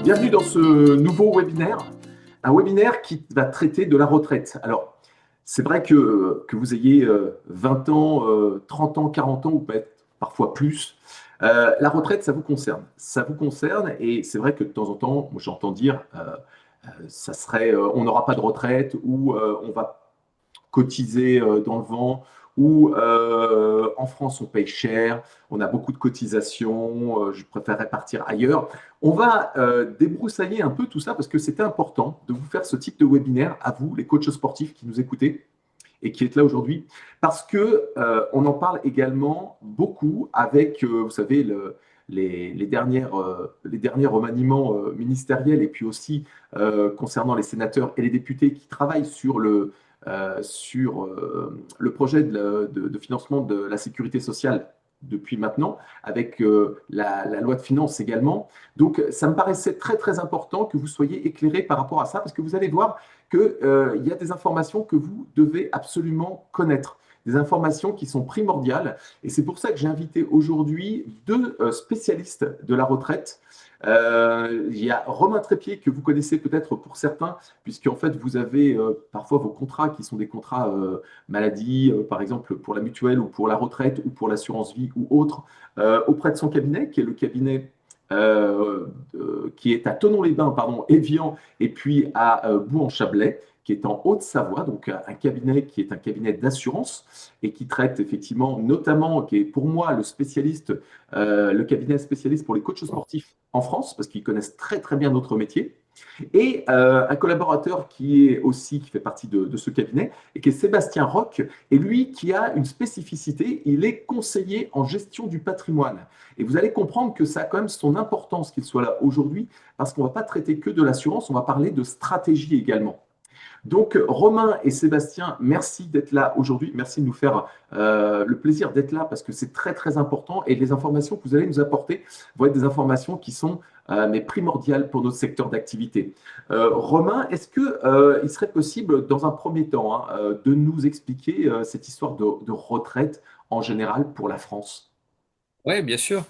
Bienvenue dans ce nouveau webinaire, un webinaire qui va traiter de la retraite. Alors, c'est vrai que vous ayez 20 ans, 30 ans, 40 ans ou peut-être parfois plus, la retraite, ça vous concerne. Ça vous concerne et c'est vrai que de temps en temps, moi j'entends dire, ça serait, on n'aura pas de retraite ou on va cotiser dans le vent, ou en France on paye cher, on a beaucoup de cotisations, je préférerais partir ailleurs. On va débroussailler un peu tout ça parce que c'était important de vous faire ce type de webinaire à vous, les coachs sportifs qui nous écoutez et qui êtes là aujourd'hui, parce que on en parle également beaucoup avec, vous savez, les derniers remaniements ministériels et puis aussi concernant les sénateurs et les députés qui travaillent sur le projet de financement de la sécurité sociale depuis maintenant, avec la loi de finances également. Donc, ça me paraissait très, très important que vous soyez éclairés par rapport à ça, parce que vous allez voir qu'il y a des informations que vous devez absolument connaître, des informations qui sont primordiales. Et c'est pour ça que j'ai invité aujourd'hui deux spécialistes de la retraite. Il y a Romain Trépied, que vous connaissez peut-être pour certains, puisqu'en fait, vous avez parfois vos contrats qui sont des contrats maladie, par exemple pour la mutuelle ou pour la retraite ou pour l'assurance vie ou autre, auprès de son cabinet, qui est le cabinet qui est à Thonon-les-Bains, pardon, Évian, et puis à Bouan-Chablais, qui est en Haute-Savoie, donc un cabinet qui est un cabinet d'assurance et qui traite effectivement, notamment, qui est pour moi le cabinet spécialiste pour les coachs sportifs en France, parce qu'ils connaissent très très bien notre métier. Et un collaborateur qui fait partie de ce cabinet, et qui est Sébastien Roch, et lui qui a une spécificité, il est conseiller en gestion du patrimoine. Et vous allez comprendre que ça a quand même son importance qu'il soit là aujourd'hui, parce qu'on ne va pas traiter que de l'assurance, on va parler de stratégie également. Donc, Romain et Sébastien, merci d'être là aujourd'hui. Merci de nous faire le plaisir d'être là parce que c'est très, très important. Et les informations que vous allez nous apporter vont être des informations qui sont mais primordiales pour notre secteur d'activité. Romain, est-ce qu'il serait possible, dans un premier temps, de nous expliquer cette histoire de retraite en général pour la France? Oui, bien sûr.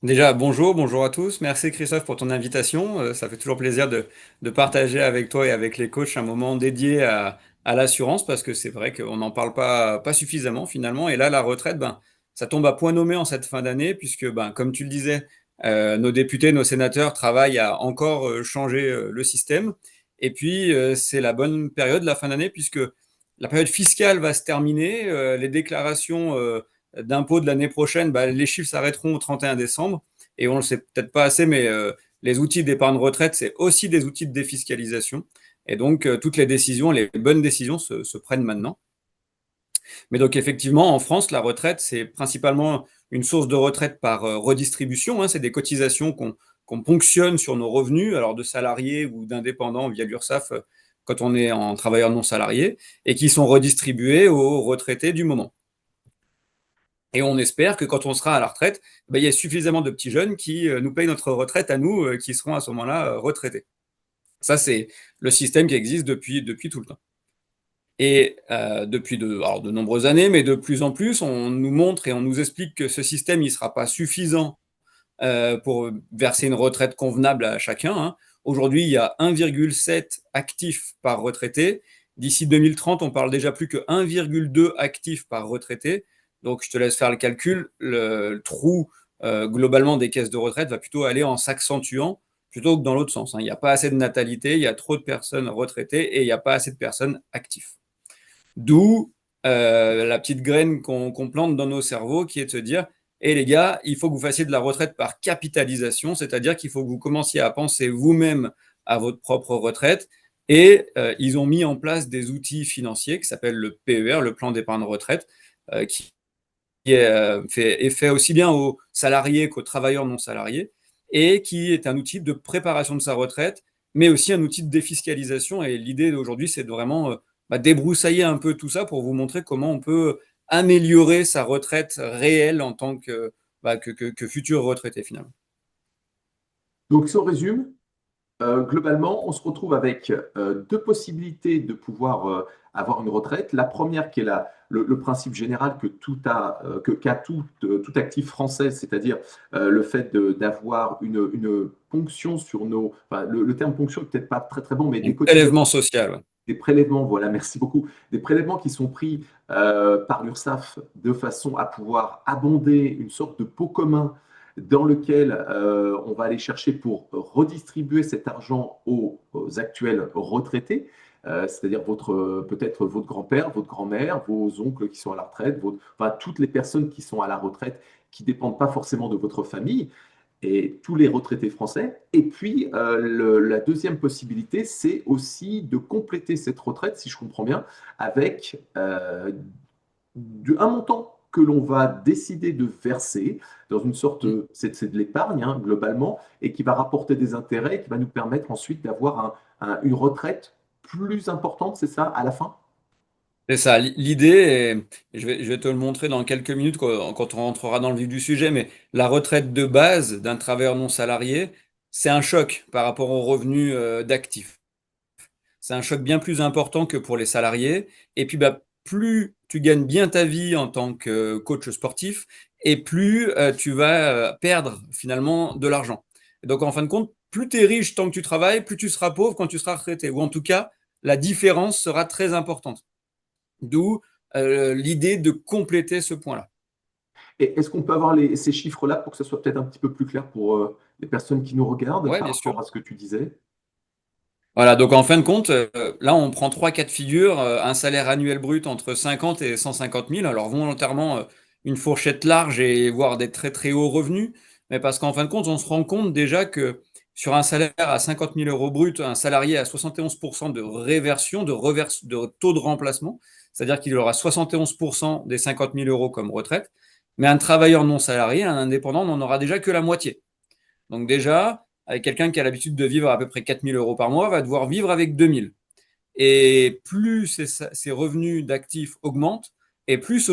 Déjà, bonjour à tous. Merci Christophe pour ton invitation. Ça fait toujours plaisir de partager avec toi et avec les coachs un moment dédié à l'assurance parce que c'est vrai qu'on n'en parle pas suffisamment finalement. Et là, la retraite, ça tombe à point nommé en cette fin d'année puisque, comme tu le disais, nos députés, nos sénateurs travaillent à encore changer le système. Et puis, c'est la bonne période, la fin d'année, puisque la période fiscale va se terminer. Les déclarations d'impôts de l'année prochaine, les chiffres s'arrêteront au 31 décembre. Et on ne le sait peut-être pas assez, mais les outils d'épargne retraite, c'est aussi des outils de défiscalisation. Et donc, toutes les décisions, les bonnes décisions se prennent maintenant. Mais donc, effectivement, en France, la retraite, c'est principalement une source de retraite par redistribution. C'est des cotisations qu'on ponctionne sur nos revenus, alors de salariés ou d'indépendants via l'URSSAF quand on est en travailleur non salarié, et qui sont redistribuées aux retraités du moment. Et on espère que quand on sera à la retraite, il y a suffisamment de petits jeunes qui nous payent notre retraite à nous, qui seront à ce moment-là retraités. Ça, c'est le système qui existe depuis tout le temps. Et depuis de nombreuses années, mais de plus en plus, on nous montre et on nous explique que ce système ne sera pas suffisant pour verser une retraite convenable à chacun. Aujourd'hui, il y a 1,7 actifs par retraité. D'ici 2030, on parle déjà plus que 1,2 actifs par retraité. Donc, je te laisse faire le calcul. Le trou globalement des caisses de retraite va plutôt aller en s'accentuant plutôt que dans l'autre sens. Il n'y a pas assez de natalité, il y a trop de personnes retraitées et il n'y a pas assez de personnes actives. D'où la petite graine qu'on plante dans nos cerveaux qui est de se dire et les gars, il faut que vous fassiez de la retraite par capitalisation, c'est-à-dire qu'il faut que vous commenciez à penser vous-même à votre propre retraite. Et ils ont mis en place des outils financiers qui s'appellent le PER, le plan d'épargne retraite, qui est fait aussi bien aux salariés qu'aux travailleurs non salariés, et qui est un outil de préparation de sa retraite, mais aussi un outil de défiscalisation. Et l'idée d'aujourd'hui, c'est de vraiment débroussailler un peu tout ça pour vous montrer comment on peut améliorer sa retraite réelle en tant que futur retraité finalement. Donc, si on résume, globalement, on se retrouve avec deux possibilités de pouvoir avoir une retraite. La première, qui est le principe général qu'a tout actif français, c'est-à-dire le fait d'avoir une ponction sur nos. Enfin, le terme ponction n'est peut-être pas très très bon, mais Un des cotisations, prélèvement social, ouais. des prélèvements, voilà, merci beaucoup, des prélèvements qui sont pris par l'URSSAF de façon à pouvoir abonder une sorte de pot commun dans lequel on va aller chercher pour redistribuer cet argent aux actuels retraités, c'est-à-dire peut-être votre grand-père, votre grand-mère, vos oncles qui sont à la retraite, enfin, toutes les personnes qui sont à la retraite qui ne dépendent pas forcément de votre famille et tous les retraités français. Et puis, la deuxième possibilité, c'est aussi de compléter cette retraite, si je comprends bien, avec un montant que l'on va décider de verser dans une sorte, Mm. c'est de l'épargne hein, globalement, et qui va rapporter des intérêts et qui va nous permettre ensuite d'avoir une retraite plus importante, c'est ça, à la fin? C'est ça, l'idée, et je vais te le montrer dans quelques minutes quand on rentrera dans le vif du sujet, mais la retraite de base d'un travailleur non salarié, c'est un choc par rapport aux revenus d'actifs. C'est un choc bien plus important que pour les salariés. Et puis, bah, plus tu gagnes bien ta vie en tant que coach sportif, et plus tu vas perdre finalement de l'argent. Et donc, en fin de compte, plus tu es riche tant que tu travailles, plus tu seras pauvre quand tu seras retraité. Ou en tout cas, la différence sera très importante. D'où l'idée de compléter ce point-là. Et est-ce qu'on peut avoir ces chiffres-là pour que ce soit peut-être un petit peu plus clair pour les personnes qui nous regardent Ouais, par bien rapport sûr. à ce que tu disais? Voilà, donc en fin de compte, là on prend trois cas de figure, un salaire annuel brut entre 50 et 150 000, alors volontairement une fourchette large et voire des très très hauts revenus, mais parce qu'en fin de compte on se rend compte déjà que sur un salaire à 50 000 euros brut, un salarié a 71% de réversion, de taux de remplacement, c'est-à-dire qu'il aura 71% des 50 000 euros comme retraite, mais un travailleur non salarié, un indépendant, n'en aura déjà que la moitié. Donc déjà, avec quelqu'un qui a l'habitude de vivre à peu près 4 000 euros par mois, va devoir vivre avec 2 000. Et plus ses revenus d'actifs augmentent, et plus ce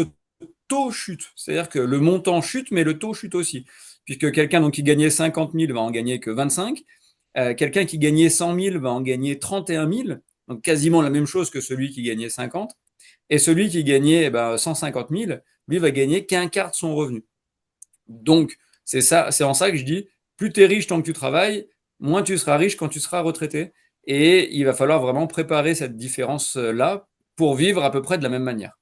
taux chute. C'est-à-dire que le montant chute, mais le taux chute aussi. Puisque quelqu'un donc, qui gagnait 50 000 va en gagner que 25. Quelqu'un qui gagnait 100 000 va en gagner 31 000. Donc quasiment la même chose que celui qui gagnait 50. Et celui qui gagnait 150 000, lui va gagner qu'un quart de son revenu. Donc, c'est ça, c'est en ça que je dis, plus tu es riche tant que tu travailles, moins tu seras riche quand tu seras retraité. Et il va falloir vraiment préparer cette différence-là pour vivre à peu près de la même manière.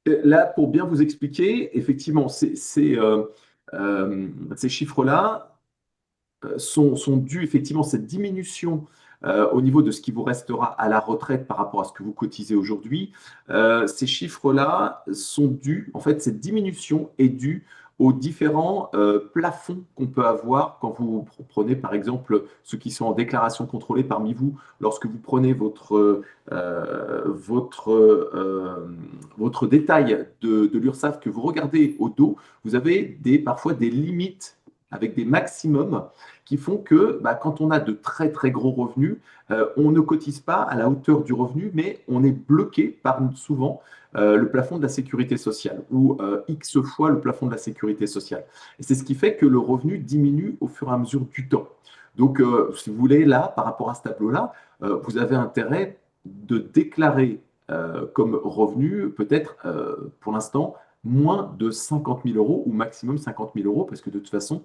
Là, pour bien vous expliquer, effectivement, ces chiffres-là sont dus, effectivement, cette diminution au niveau de ce qui vous restera à la retraite par rapport à ce que vous cotisez aujourd'hui. Ces chiffres-là sont dus, en fait, cette diminution est due aux différents plafonds qu'on peut avoir quand vous prenez, par exemple, ceux qui sont en déclaration contrôlée parmi vous, lorsque vous prenez votre détail de l'URSSAF que vous regardez au dos, vous avez parfois des limites avec des maximums qui font que quand on a de très très gros revenus, on ne cotise pas à la hauteur du revenu, mais on est bloqué par souvent le plafond de la sécurité sociale ou X fois le plafond de la sécurité sociale. Et c'est ce qui fait que le revenu diminue au fur et à mesure du temps. Donc, si vous voulez, là, par rapport à ce tableau-là, vous avez intérêt de déclarer comme revenu, peut-être pour l'instant, moins de 50 000 euros ou maximum 50 000 euros, parce que de toute façon,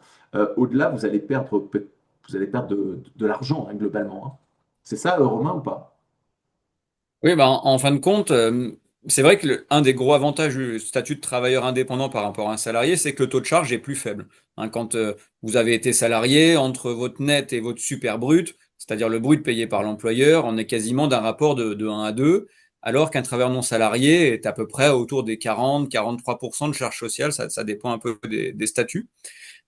au-delà, vous allez perdre de l'argent hein, globalement. Hein. C'est ça, Romain, ou pas? Oui, en fin de compte, c'est vrai que un des gros avantages du statut de travailleur indépendant par rapport à un salarié, c'est que le taux de charge est plus faible. Hein, quand vous avez été salarié, entre votre net et votre super brut, c'est-à-dire le brut payé par l'employeur, on est quasiment d'un rapport de 1 à 2, alors qu'un travailleur non salarié est à peu près autour des 40-43% de charges sociales, ça dépend un peu des statuts.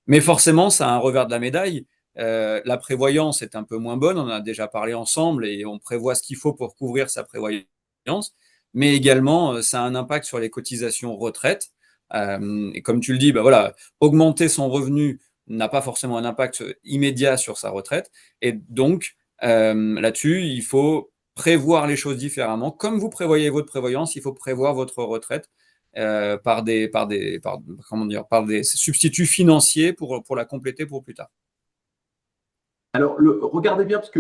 Mais forcément, ça a un revers de la médaille. La prévoyance est un peu moins bonne, on en a déjà parlé ensemble et on prévoit ce qu'il faut pour couvrir sa prévoyance, mais également ça a un impact sur les cotisations retraite. Et comme tu le dis, bah voilà, augmenter son revenu n'a pas forcément un impact immédiat sur sa retraite. Et donc, là-dessus, il faut prévoir les choses différemment. Comme vous prévoyez votre prévoyance, il faut prévoir votre retraite comment dire, par des substituts financiers pour la compléter pour plus tard. Alors, regardez bien, parce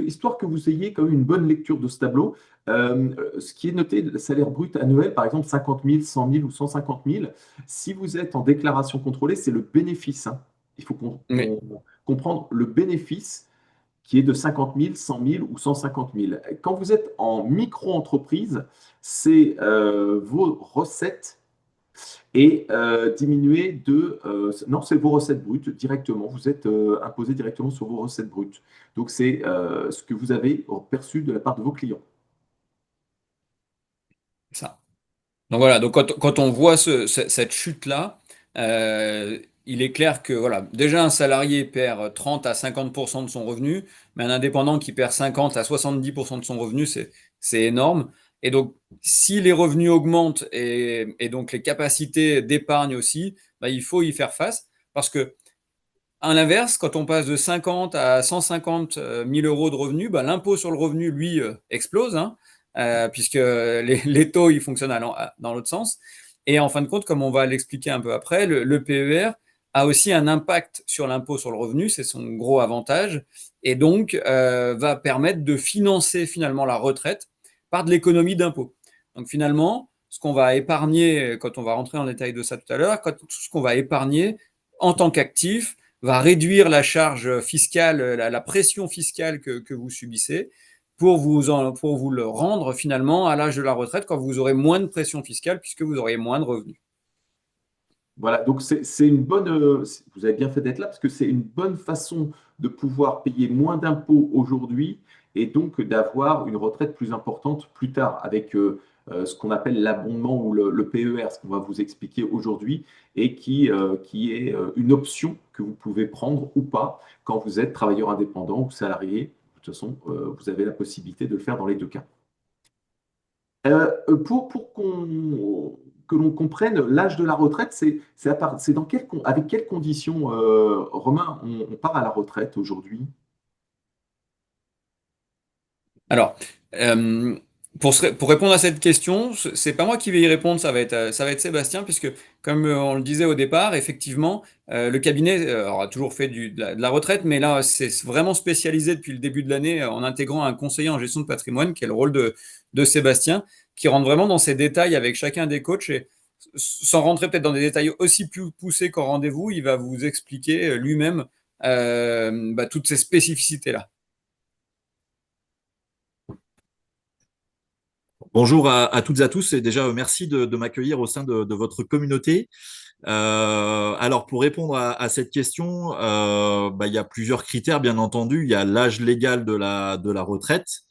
histoire que vous ayez quand même une bonne lecture de ce tableau, ce qui est noté, le salaire brut annuel, par exemple 50 000, 100 000 ou 150 000, si vous êtes en déclaration contrôlée, c'est le bénéfice, hein. Il faut Oui, comprendre le bénéfice qui est de 50 000, 100 000 ou 150 000. Quand vous êtes en micro-entreprise, c'est vos recettes et diminuer non, c'est vos recettes brutes directement. Vous êtes imposé directement sur vos recettes brutes. Donc, c'est ce que vous avez perçu de la part de vos clients. c'est ça. Donc voilà, donc quand on voit cette chute-là, il est clair que voilà, déjà un salarié perd 30 à 50% de son revenu, mais un indépendant qui perd 50 à 70% de son revenu, c'est énorme. Et donc, si les revenus augmentent et donc les capacités d'épargne aussi, bah, il faut y faire face. Parce que, à l'inverse, quand on passe de 50 à 150 000 euros de revenus, bah, l'impôt sur le revenu, lui, explose, hein, puisque les taux, ils fonctionnent dans l'autre sens. Et en fin de compte, comme on va l'expliquer un peu après, le PER a aussi un impact sur l'impôt sur le revenu, c'est son gros avantage, et donc va permettre de financer finalement la retraite par de l'économie d'impôt. Donc finalement, ce qu'on va épargner, quand on va rentrer dans le détail de ça tout à l'heure, tout ce qu'on va épargner en tant qu'actif, va réduire la charge fiscale, la pression fiscale que vous subissez pour vous le rendre finalement à l'âge de la retraite quand vous aurez moins de pression fiscale puisque vous aurez moins de revenus. Voilà, donc c'est une bonne, vous avez bien fait d'être là parce que c'est une bonne façon de pouvoir payer moins d'impôts aujourd'hui et donc d'avoir une retraite plus importante plus tard avec ce qu'on appelle l'abondement ou le PER, ce qu'on va vous expliquer aujourd'hui et qui est une option que vous pouvez prendre ou pas quand vous êtes travailleur indépendant ou salarié. De toute façon, vous avez la possibilité de le faire dans les deux cas. Que l'on comprenne l'âge de la retraite, c'est avec quelles conditions, Romain, on part à la retraite aujourd'hui? Alors, euh, pour répondre à cette question, c'est pas moi qui vais y répondre, ça va être Sébastien, puisque comme on le disait au départ, effectivement, le cabinet aura toujours fait de la retraite, mais là, c'est vraiment spécialisé depuis le début de l'année en intégrant un conseiller en gestion de patrimoine, qui est le rôle de Sébastien, qui rentre vraiment dans ces détails avec chacun des coachs et sans rentrer peut-être dans des détails aussi plus poussés qu'en rendez-vous, il va vous expliquer lui-même bah, toutes ces spécificités-là. Bonjour à toutes et à tous et déjà merci de m'accueillir au sein de votre communauté. Alors pour répondre à cette question, il y a plusieurs critères bien entendu. Il y a l'âge légal de la retraite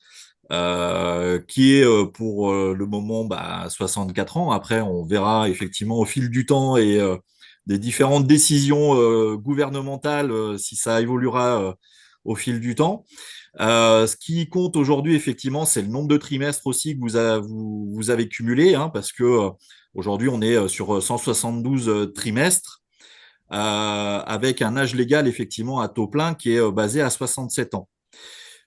qui est pour le moment 64 ans. Après on verra effectivement au fil du temps et des différentes décisions gouvernementales si ça évoluera au fil du temps. Ce qui compte aujourd'hui, effectivement, c'est le nombre de trimestres aussi que vous avez cumulé, hein, parce que aujourd'hui, on est sur 172 trimestres, avec un âge légal, effectivement, à taux plein qui est basé à 67 ans.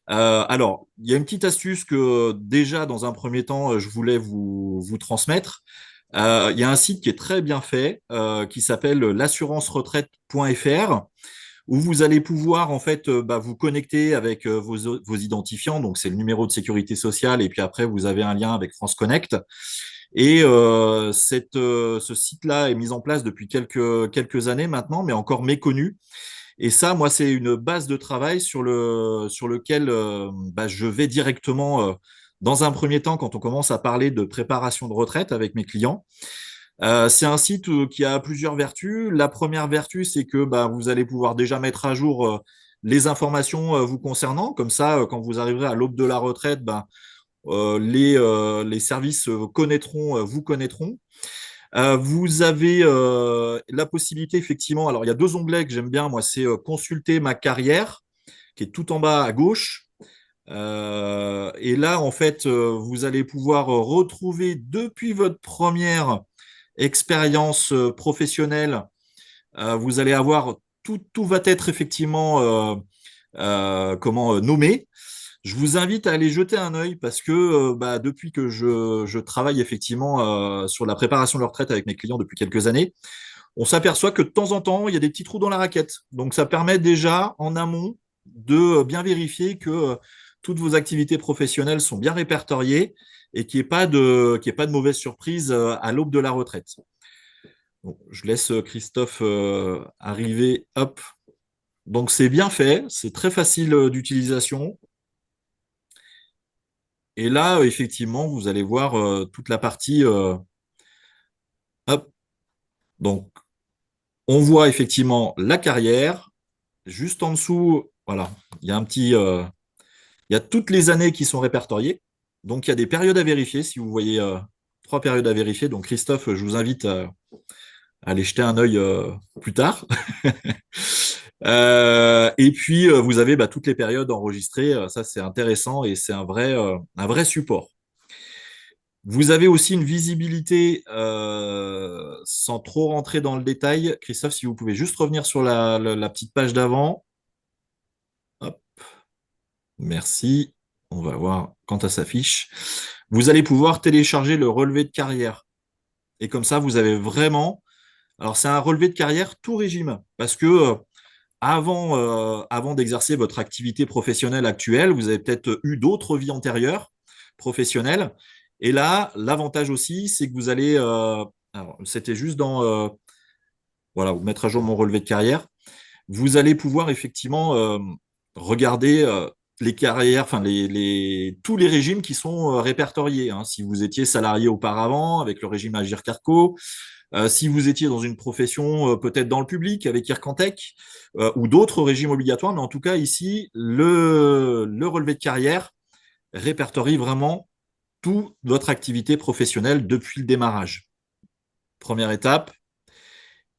Alors, il y a une petite astuce que déjà, dans un premier temps, je voulais vous transmettre. Il y a un site qui est très bien fait, qui s'appelle l'assurance-retraite.fr où vous allez pouvoir en fait vous connecter avec vos identifiants. Donc, c'est le numéro de sécurité sociale et puis après, vous avez un lien avec France Connect. Et ce site-là est mis en place depuis quelques années maintenant, mais encore méconnu. Et ça, moi, c'est une base de travail sur lequel je vais directement, dans un premier temps, quand on commence à parler de préparation de retraite avec mes clients. C'est un site qui a plusieurs vertus. La première vertu, c'est que vous allez pouvoir déjà mettre à jour les informations vous concernant. Comme ça, quand vous arriverez à l'aube de la retraite, les services vous connaîtront. Vous avez la possibilité, effectivement, alors il y a deux onglets que j'aime bien, moi, c'est consulter ma carrière, qui est tout en bas à gauche. Et là, en fait, vous allez pouvoir retrouver depuis votre première expérience professionnelle, vous allez avoir tout va être effectivement nommé. Je vous invite à aller jeter un œil parce que depuis que je travaille effectivement sur la préparation de la retraite avec mes clients depuis quelques années, on s'aperçoit que de temps en temps, il y a des petits trous dans la raquette. Donc, ça permet déjà en amont de bien vérifier que toutes vos activités professionnelles sont bien répertoriées et qu'il n'y ait pas de mauvaise surprise à l'aube de la retraite. Bon, je laisse Christophe arriver. Hop. Donc c'est bien fait, c'est très facile d'utilisation. Et là, effectivement, vous allez voir toute la partie. Hop. Donc, on voit effectivement la carrière. Juste en dessous, voilà, il y a il y a toutes les années qui sont répertoriées. Donc, il y a des périodes à vérifier. Si vous voyez 3 périodes à vérifier, donc Christophe, je vous invite à aller jeter un œil plus tard. Et puis, vous avez toutes les périodes enregistrées. Ça, c'est intéressant et c'est un vrai support. Vous avez aussi une visibilité, sans trop rentrer dans le détail. Christophe, si vous pouvez juste revenir sur la petite page d'avant. Hop, merci. On va voir quand ça s'affiche. Vous allez pouvoir télécharger le relevé de carrière. Et comme ça, vous avez vraiment. Alors, c'est un relevé de carrière tout régime. Parce que avant d'exercer votre activité professionnelle actuelle, vous avez peut-être eu d'autres vies antérieures professionnelles. Et là, l'avantage aussi, c'est que vous allez. Alors, c'était juste dans. Voilà, vous mettre à jour mon relevé de carrière. Vous allez pouvoir effectivement regarder les carrières, enfin tous les régimes qui sont répertoriés, hein. Si vous étiez salarié auparavant avec le régime Agir Carco, si vous étiez dans une profession peut-être dans le public avec Ircantec ou d'autres régimes obligatoires, mais en tout cas ici, le relevé de carrière répertorie vraiment toute votre activité professionnelle depuis le démarrage. Première étape.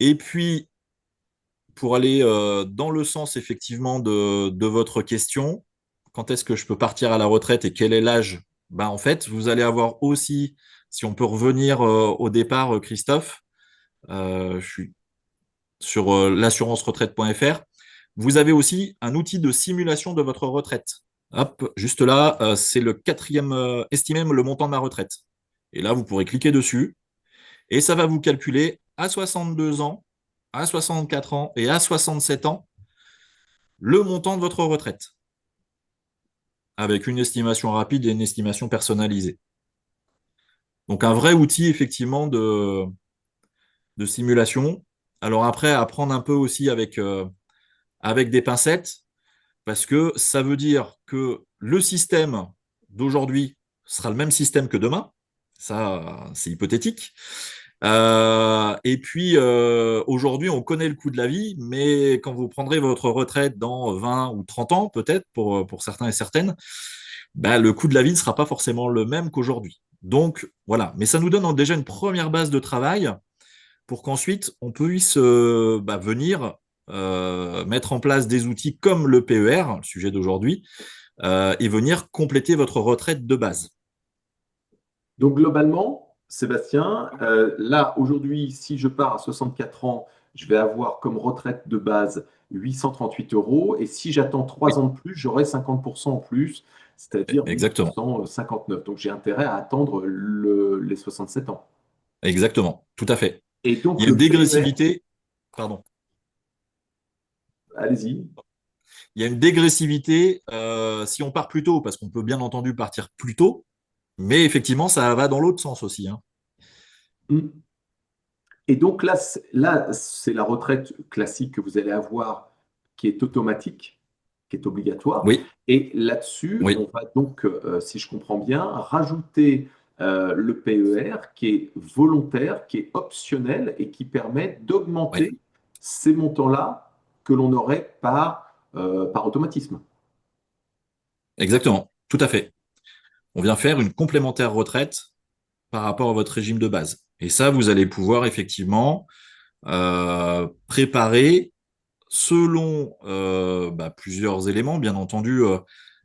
Et puis, pour aller dans le sens effectivement de votre question, quand est-ce que je peux partir à la retraite et quel est l'âge? Ben, en fait, vous allez avoir aussi, si on peut revenir au départ, Christophe, je suis sur l'assurance-retraite.fr, vous avez aussi un outil de simulation de votre retraite. Hop, juste là, c'est le quatrième, estimez le montant de ma retraite. Et là, vous pourrez cliquer dessus et ça va vous calculer à 62 ans, à 64 ans et à 67 ans le montant de votre retraite, avec une estimation rapide et une estimation personnalisée. Donc un vrai outil effectivement de simulation. Alors après, à prendre un peu aussi avec des pincettes, parce que ça veut dire que le système d'aujourd'hui sera le même système que demain. Ça, c'est hypothétique. Et puis, aujourd'hui, on connaît le coût de la vie, mais quand vous prendrez votre retraite dans 20 ou 30 ans, peut-être, pour certains et certaines, ben, le coût de la vie ne sera pas forcément le même qu'aujourd'hui. Donc, voilà. Mais ça nous donne déjà une première base de travail pour qu'ensuite, on puisse venir mettre en place des outils comme le PER, le sujet d'aujourd'hui, et venir compléter votre retraite de base. Donc globalement, Sébastien, là aujourd'hui, si je pars à 64 ans, je vais avoir comme retraite de base 838 euros. Et si j'attends 3 Oui, ans de plus, j'aurai 50% en plus, c'est-à-dire exactement. 1259. Donc j'ai intérêt à attendre les 67 ans. Exactement. Tout à fait. Et Il donc y a une le PER, dégressivité. Pardon. allez-y. Il y a une dégressivité si on part plus tôt, parce qu'on peut bien entendu partir plus tôt, mais effectivement, ça va dans l'autre sens aussi, hein. Hmm. Et donc là, c'est la retraite classique que vous allez avoir qui est automatique, qui est obligatoire. Oui, Et là-dessus, oui, on va donc, si je comprends bien, rajouter le PER qui est volontaire, qui est optionnel et qui permet oui, d'augmenter ces montants-là que l'on aurait par automatisme. exactement. Tout à fait. On vient faire une complémentaire retraite par rapport à votre régime de base. Et ça, vous allez pouvoir effectivement préparer selon plusieurs éléments, bien entendu,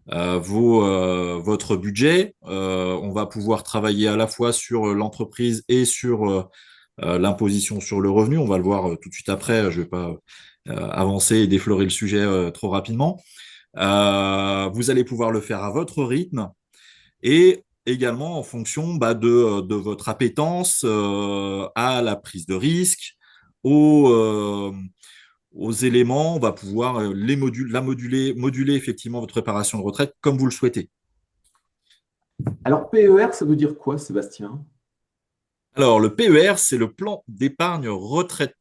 votre budget. On va pouvoir travailler à la fois sur l'entreprise et sur l'imposition sur le revenu. On va le voir tout de suite après. Je ne vais pas avancer et déflorer le sujet trop rapidement. Vous allez pouvoir le faire à votre rythme et également en fonction de votre appétence à la prise de risque, au, aux éléments, on va pouvoir moduler effectivement votre préparation de retraite comme vous le souhaitez. Alors, PER, ça veut dire quoi, Sébastien? Alors, le PER, c'est le plan d'épargne retraite,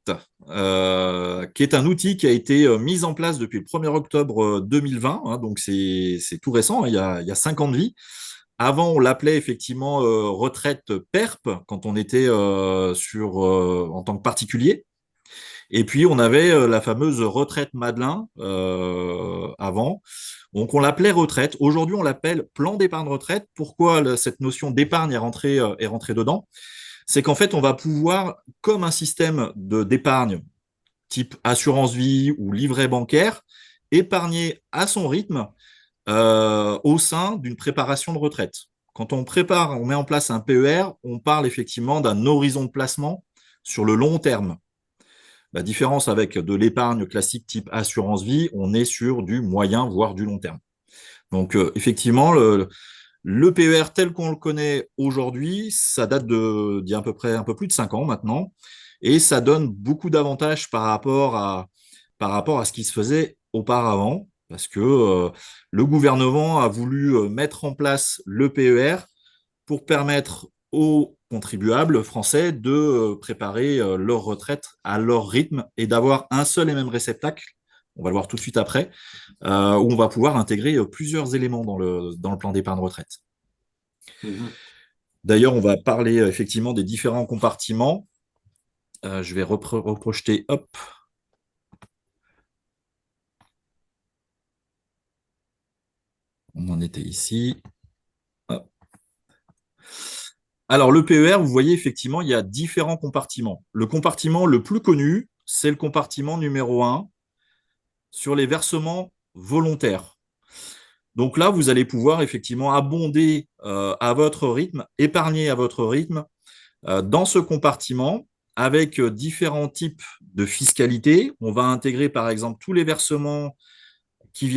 qui est un outil qui a été mis en place depuis le 1er octobre 2020, hein, donc c'est tout récent, hein, il y a 5 ans de vie. Avant, on l'appelait effectivement retraite PERP quand on était en tant que particulier. Et puis, on avait la fameuse retraite Madelin avant. Donc, on l'appelait retraite. Aujourd'hui, on l'appelle plan d'épargne retraite. Pourquoi cette notion d'épargne est rentrée dedans? C'est qu'en fait, on va pouvoir, comme un système d'épargne type assurance vie ou livret bancaire, épargner à son rythme au sein d'une préparation de retraite. Quand on met en place un PER, on parle effectivement d'un horizon de placement sur le long terme. La différence avec de l'épargne classique type assurance vie, on est sur du moyen, voire du long terme. Donc, effectivement, le PER tel qu'on le connaît aujourd'hui, ça date d'il y a à peu près un peu plus de 5 ans maintenant, et ça donne beaucoup d'avantages par rapport à ce qui se faisait auparavant, parce que le gouvernement a voulu mettre en place le PER pour permettre aux contribuables français de préparer leur retraite à leur rythme et d'avoir un seul et même réceptacle, on va le voir tout de suite après, où on va pouvoir intégrer plusieurs éléments dans le plan d'épargne retraite. Mhm. D'ailleurs, on va parler effectivement des différents compartiments. Je vais reprojeter, hop. On en était ici. Hop. Alors, le PER, vous voyez, effectivement, il y a différents compartiments. Le compartiment le plus connu, c'est le compartiment numéro 1 sur les versements volontaires. Donc là, vous allez pouvoir effectivement abonder à votre rythme, épargner à votre rythme dans ce compartiment avec différents types de fiscalité. On va intégrer par exemple tous les versements qui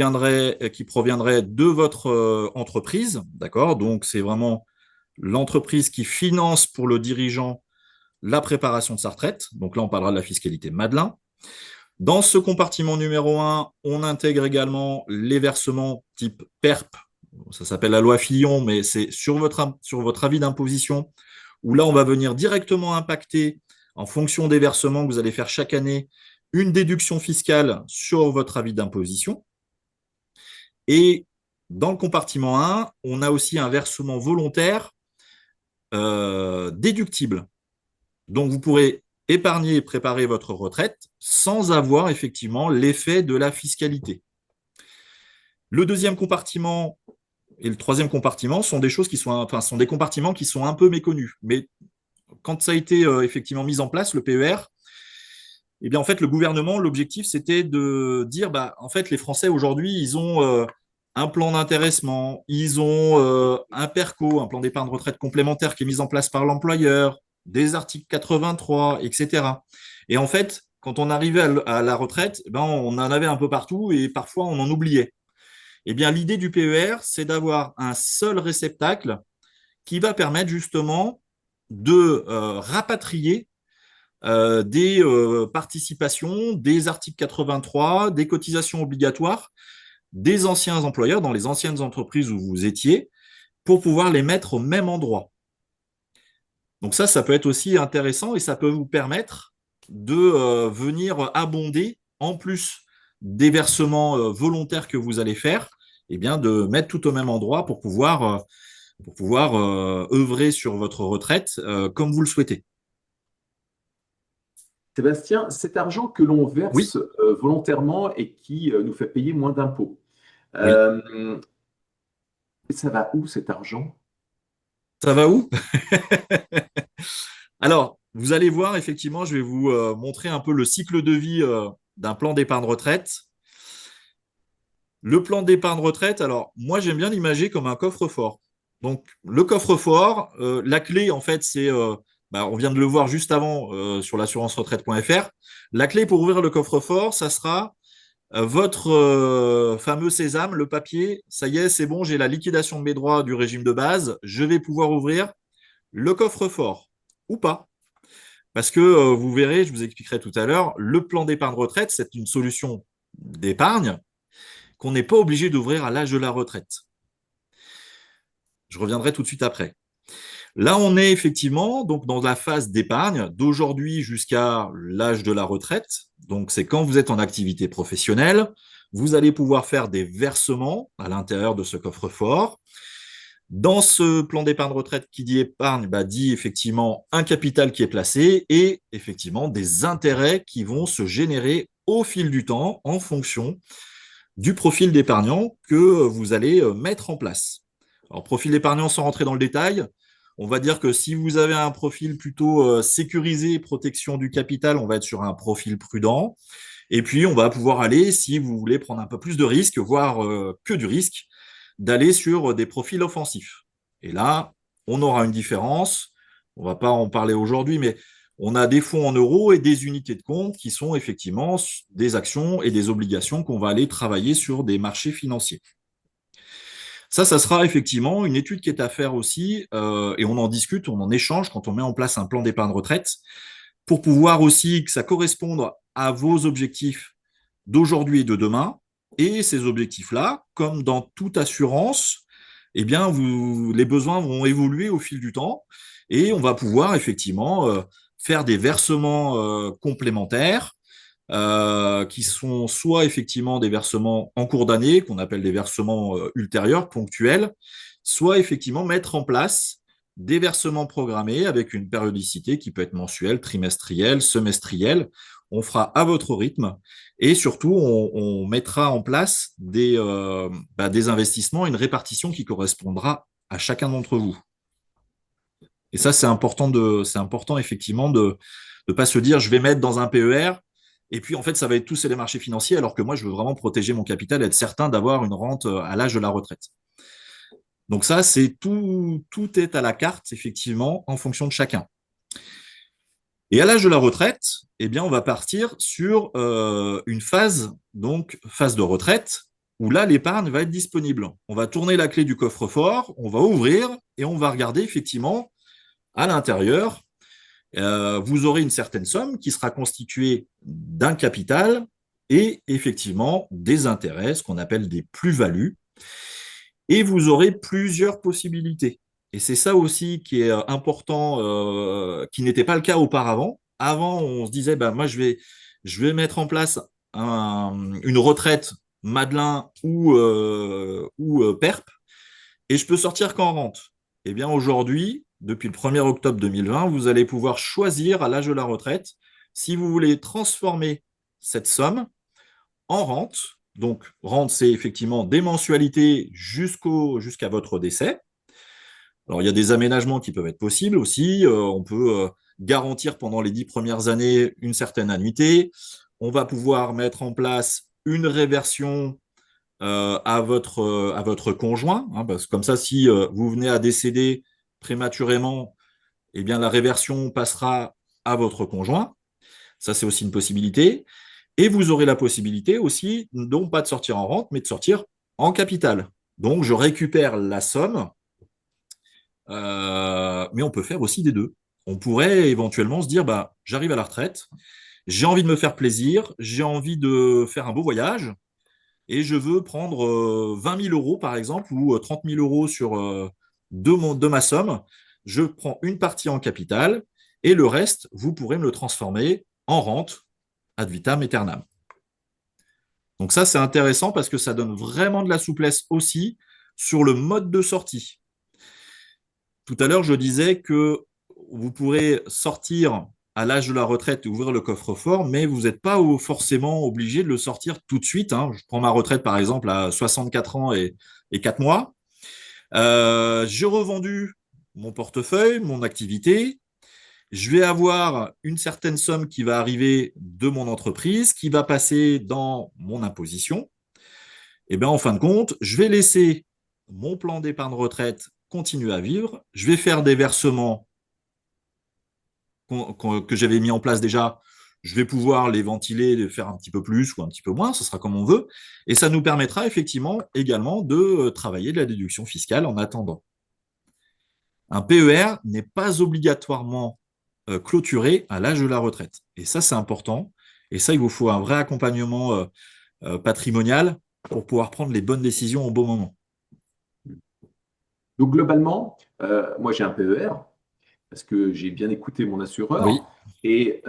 proviendraient de votre entreprise. D'accord? Donc, c'est vraiment l'entreprise qui finance pour le dirigeant la préparation de sa retraite. Donc là, on parlera de la fiscalité Madelin. Dans ce compartiment numéro 1, on intègre également les versements type PERP. Ça s'appelle la loi Fillon, mais c'est sur votre avis d'imposition, où là, on va venir directement impacter, en fonction des versements que vous allez faire chaque année, une déduction fiscale sur votre avis d'imposition. Et dans le compartiment 1, on a aussi un versement volontaire déductible. Donc, vous pourrez épargner et préparer votre retraite sans avoir effectivement l'effet de la fiscalité. Le deuxième compartiment et le troisième compartiment sont sont des compartiments qui sont un peu méconnus. Mais quand ça a été effectivement mis en place, le PER, eh bien, en fait, le gouvernement, l'objectif, c'était de dire, en fait, les Français aujourd'hui, ils ont un plan d'intéressement, ils ont un PERCO, un plan d'épargne retraite complémentaire qui est mis en place par l'employeur, des articles 83, etc. Et en fait, quand on arrivait à la retraite, on en avait un peu partout et parfois on en oubliait. Eh bien, l'idée du PER, c'est d'avoir un seul réceptacle qui va permettre justement de rapatrier des participations, des articles 83, des cotisations obligatoires des anciens employeurs dans les anciennes entreprises où vous étiez pour pouvoir les mettre au même endroit. Donc ça peut être aussi intéressant et ça peut vous permettre de venir abonder, en plus des versements volontaires que vous allez faire, eh bien de mettre tout au même endroit pour pouvoir œuvrer sur votre retraite comme vous le souhaitez. Sébastien, cet argent que l'on Oui, verse volontairement et qui nous fait payer moins d'impôts, oui. euh, ça va où cet argent? Ça va où? Alors, vous allez voir, effectivement, je vais vous montrer un peu le cycle de vie d'un plan d'épargne retraite. Le plan d'épargne retraite, alors moi j'aime bien l'imager comme un coffre-fort. Donc le coffre-fort, la clé en fait c'est, on vient de le voir juste avant sur l'assurance-retraite.fr. La clé pour ouvrir le coffre-fort, ça sera votre fameux sésame, le papier. Ça y est, c'est bon, j'ai la liquidation de mes droits du régime de base. Je vais pouvoir ouvrir le coffre-fort ou pas. Parce que vous verrez, je vous expliquerai tout à l'heure, le plan d'épargne retraite, c'est une solution d'épargne qu'on n'est pas obligé d'ouvrir à l'âge de la retraite. Je reviendrai tout de suite après. Là, on est effectivement donc dans la phase d'épargne d'aujourd'hui jusqu'à l'âge de la retraite. Donc, c'est quand vous êtes en activité professionnelle, vous allez pouvoir faire des versements à l'intérieur de ce coffre-fort. Dans ce plan d'épargne retraite qui dit épargne, dit effectivement un capital qui est placé et effectivement des intérêts qui vont se générer au fil du temps en fonction du profil d'épargnant que vous allez mettre en place. Alors, profil d'épargnant, sans rentrer dans le détail, on va dire que si vous avez un profil plutôt sécurisé, protection du capital, on va être sur un profil prudent. Et puis, on va pouvoir aller, si vous voulez prendre un peu plus de risques, voire que du risque, d'aller sur des profils offensifs. Et là, on aura une différence. On ne va pas en parler aujourd'hui, mais on a des fonds en euros et des unités de compte qui sont effectivement des actions et des obligations qu'on va aller travailler sur des marchés financiers. Ça sera effectivement une étude qui est à faire aussi, et on en discute, on en échange quand on met en place un plan d'épargne retraite, pour pouvoir aussi que ça corresponde à vos objectifs d'aujourd'hui et de demain. Et ces objectifs-là, comme dans toute assurance, eh bien, les besoins vont évoluer au fil du temps et on va pouvoir effectivement faire des versements complémentaires qui sont soit effectivement des versements en cours d'année, qu'on appelle des versements ultérieurs, ponctuels, soit effectivement mettre en place des versements programmés avec une périodicité qui peut être mensuelle, trimestrielle, semestrielle. On fera à votre rythme et surtout, on mettra en place des investissements, une répartition qui correspondra à chacun d'entre vous. Et ça, c'est important effectivement de ne pas se dire je vais mettre dans un PER et puis en fait, ça va être tous les marchés financiers alors que moi, je veux vraiment protéger mon capital et être certain d'avoir une rente à l'âge de la retraite. Donc ça, c'est tout est à la carte, effectivement, en fonction de chacun. Et à l'âge de la retraite, eh bien, on va partir sur une phase de retraite, où là, l'épargne va être disponible. On va tourner la clé du coffre-fort, on va ouvrir et on va regarder effectivement à l'intérieur. Vous aurez une certaine somme qui sera constituée d'un capital et effectivement des intérêts, ce qu'on appelle des plus-values. Et vous aurez plusieurs possibilités. Et c'est ça aussi qui est important, qui n'était pas le cas auparavant. Avant, on se disait, moi, je vais mettre en place une retraite Madelin ou PERP, et je peux sortir qu'en rente. Eh bien, aujourd'hui, depuis le 1er octobre 2020, vous allez pouvoir choisir à l'âge de la retraite si vous voulez transformer cette somme en rente. Donc, rente, c'est effectivement des mensualités jusqu'à votre décès. Alors, il y a des aménagements qui peuvent être possibles aussi. On peut garantir pendant les 10 premières années une certaine annuité. On va pouvoir mettre en place une réversion à votre conjoint. Parce que comme ça, si vous venez à décéder prématurément, eh bien, la réversion passera à votre conjoint. Ça, c'est aussi une possibilité. Et vous aurez la possibilité aussi, non pas de sortir en rente, mais de sortir en capital. Donc, je récupère la somme, mais on peut faire aussi des deux. On pourrait éventuellement se dire, j'arrive à la retraite, j'ai envie de me faire plaisir, j'ai envie de faire un beau voyage, et je veux prendre 20 000 euros, par exemple, ou 30 000 euros de ma somme. Je prends une partie en capital, et le reste, vous pourrez me le transformer en rente ad vitam aeternam. Donc ça, c'est intéressant parce que ça donne vraiment de la souplesse aussi sur le mode de sortie. Tout à l'heure, je disais que vous pourrez sortir à l'âge de la retraite et ouvrir le coffre-fort, mais vous n'êtes pas forcément obligé de le sortir tout de suite. Je prends ma retraite, par exemple, à 64 ans et 4 mois. J'ai revendu mon portefeuille, mon activité. Je vais avoir une certaine somme qui va arriver de mon entreprise, qui va passer dans mon imposition. Et bien, en fin de compte, je vais laisser mon plan d'épargne retraite continuer à vivre. Je vais faire des versements que j'avais mis en place déjà. Je vais pouvoir les ventiler, les faire un petit peu plus ou un petit peu moins, ce sera comme on veut. Et ça nous permettra effectivement également de travailler de la déduction fiscale en attendant. Un PER n'est pas obligatoirement clôturés à l'âge de la retraite. Et ça, c'est important. Et ça, il vous faut un vrai accompagnement patrimonial pour pouvoir prendre les bonnes décisions au bon moment. Donc globalement, moi j'ai un PER parce que j'ai bien écouté mon assureur Oui, et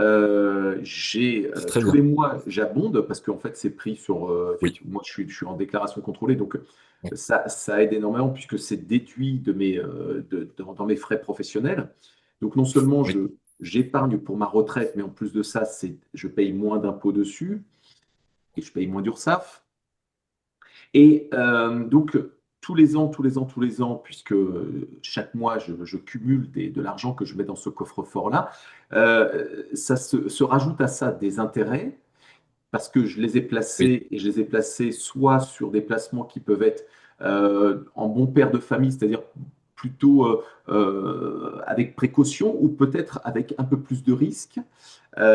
c'est très tous bien. les mois j'abonde parce qu'en fait c'est pris sur, Oui, effectivement, moi je suis en déclaration contrôlée donc oui, ça aide énormément puisque c'est déduit dans mes frais professionnels. Donc non seulement oui. j'épargne pour ma retraite, mais en plus de ça, je paye moins d'impôts dessus et je paye moins d'URSSAF. Et donc, tous les ans, puisque chaque mois, je cumule de l'argent que je mets dans ce coffre-fort-là, ça se rajoute à ça des intérêts, parce que je les ai Oui, placés, et je les ai placés soit sur des placements qui peuvent être en bon père de famille, c'est-à-dire plutôt avec précaution, ou peut-être avec un peu plus de risque.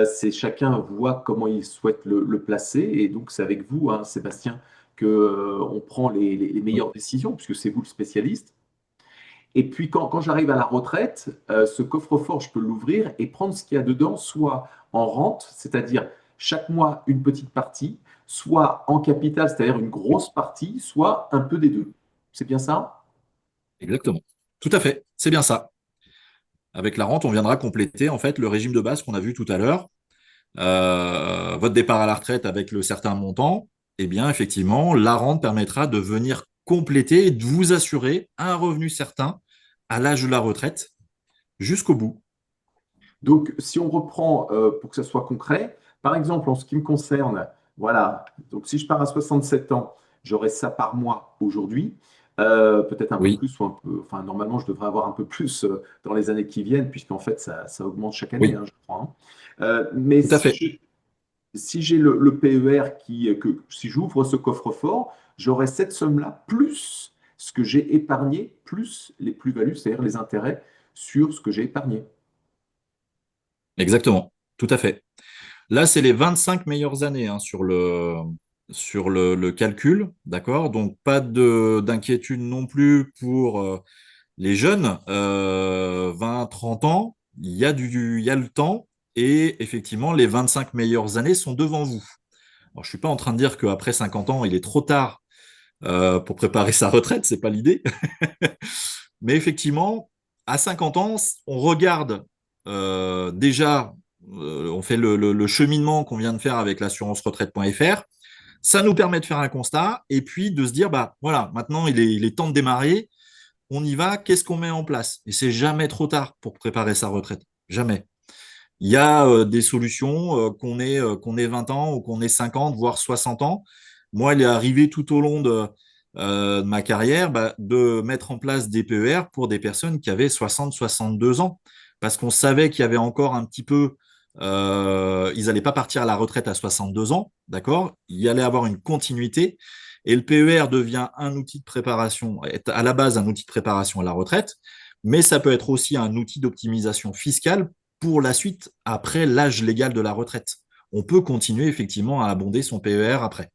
C'est chacun voit comment il souhaite le placer. Et donc, c'est avec vous, hein, Sébastien, que on prend les oui. meilleures décisions, puisque c'est vous le spécialiste. Et puis, quand j'arrive à la retraite, ce coffre-fort, je peux l'ouvrir et prendre ce qu'il y a dedans, soit en rente, c'est-à-dire chaque mois une petite partie, soit en capital, c'est-à-dire une Oui. grosse partie, soit un peu des deux. C'est bien ça? Exactement. Tout à fait. C'est bien ça. Avec la rente, on viendra compléter en fait le régime de base qu'on a vu tout à l'heure. Votre départ à la retraite avec le certain montant, eh bien, effectivement, la rente permettra de venir compléter et de vous assurer un revenu certain à l'âge de la retraite jusqu'au bout. Donc, si on reprend pour que ça soit concret, par exemple, en ce qui me concerne, voilà, donc si je pars à 67 ans, j'aurai ça par mois aujourd'hui, peut-être un peu Oui, plus ou un peu, enfin, normalement, je devrais avoir un peu plus dans les années qui viennent, puisqu'en fait, ça augmente chaque année, oui, hein, je crois, hein. Mais tout à fait. si j'ai le PER si j'ouvre ce coffre-fort, j'aurai cette somme-là, plus ce que j'ai épargné, plus les plus-values, c'est-à-dire les intérêts sur ce que j'ai épargné. Exactement. Tout à fait. Là, c'est les 25 meilleures années hein, sur le calcul, d'accord? Donc, pas d'inquiétude non plus pour les jeunes, 20, 30 ans, il y a le temps et effectivement, les 25 meilleures années sont devant vous. Alors, je suis pas en train de dire qu'après 50 ans, il est trop tard pour préparer sa retraite, c'est pas l'idée. Mais effectivement, à 50 ans, on regarde déjà, on fait le cheminement qu'on vient de faire avec l'assurance retraite.fr. Ça nous permet de faire un constat et puis de se dire, bah voilà, maintenant il est temps de démarrer. On y va, qu'est-ce qu'on met en place? Et c'est jamais trop tard pour préparer sa retraite. Jamais. Il y a des solutions qu'on ait 20 ans ou qu'on ait 50, voire 60 ans. Moi, il est arrivé tout au long de ma carrière bah, de mettre en place des PER pour des personnes qui avaient 60, 62 ans, parce qu'on savait qu'il y avait encore un petit peu, ils n'allaient pas partir à la retraite à 62 ans, d'accord? Il y allait avoir une continuité. Et le PER devient un outil de préparation, est à la base un outil de préparation à la retraite, mais ça peut être aussi un outil d'optimisation fiscale pour la suite, après l'âge légal de la retraite. On peut continuer effectivement à abonder son PER après.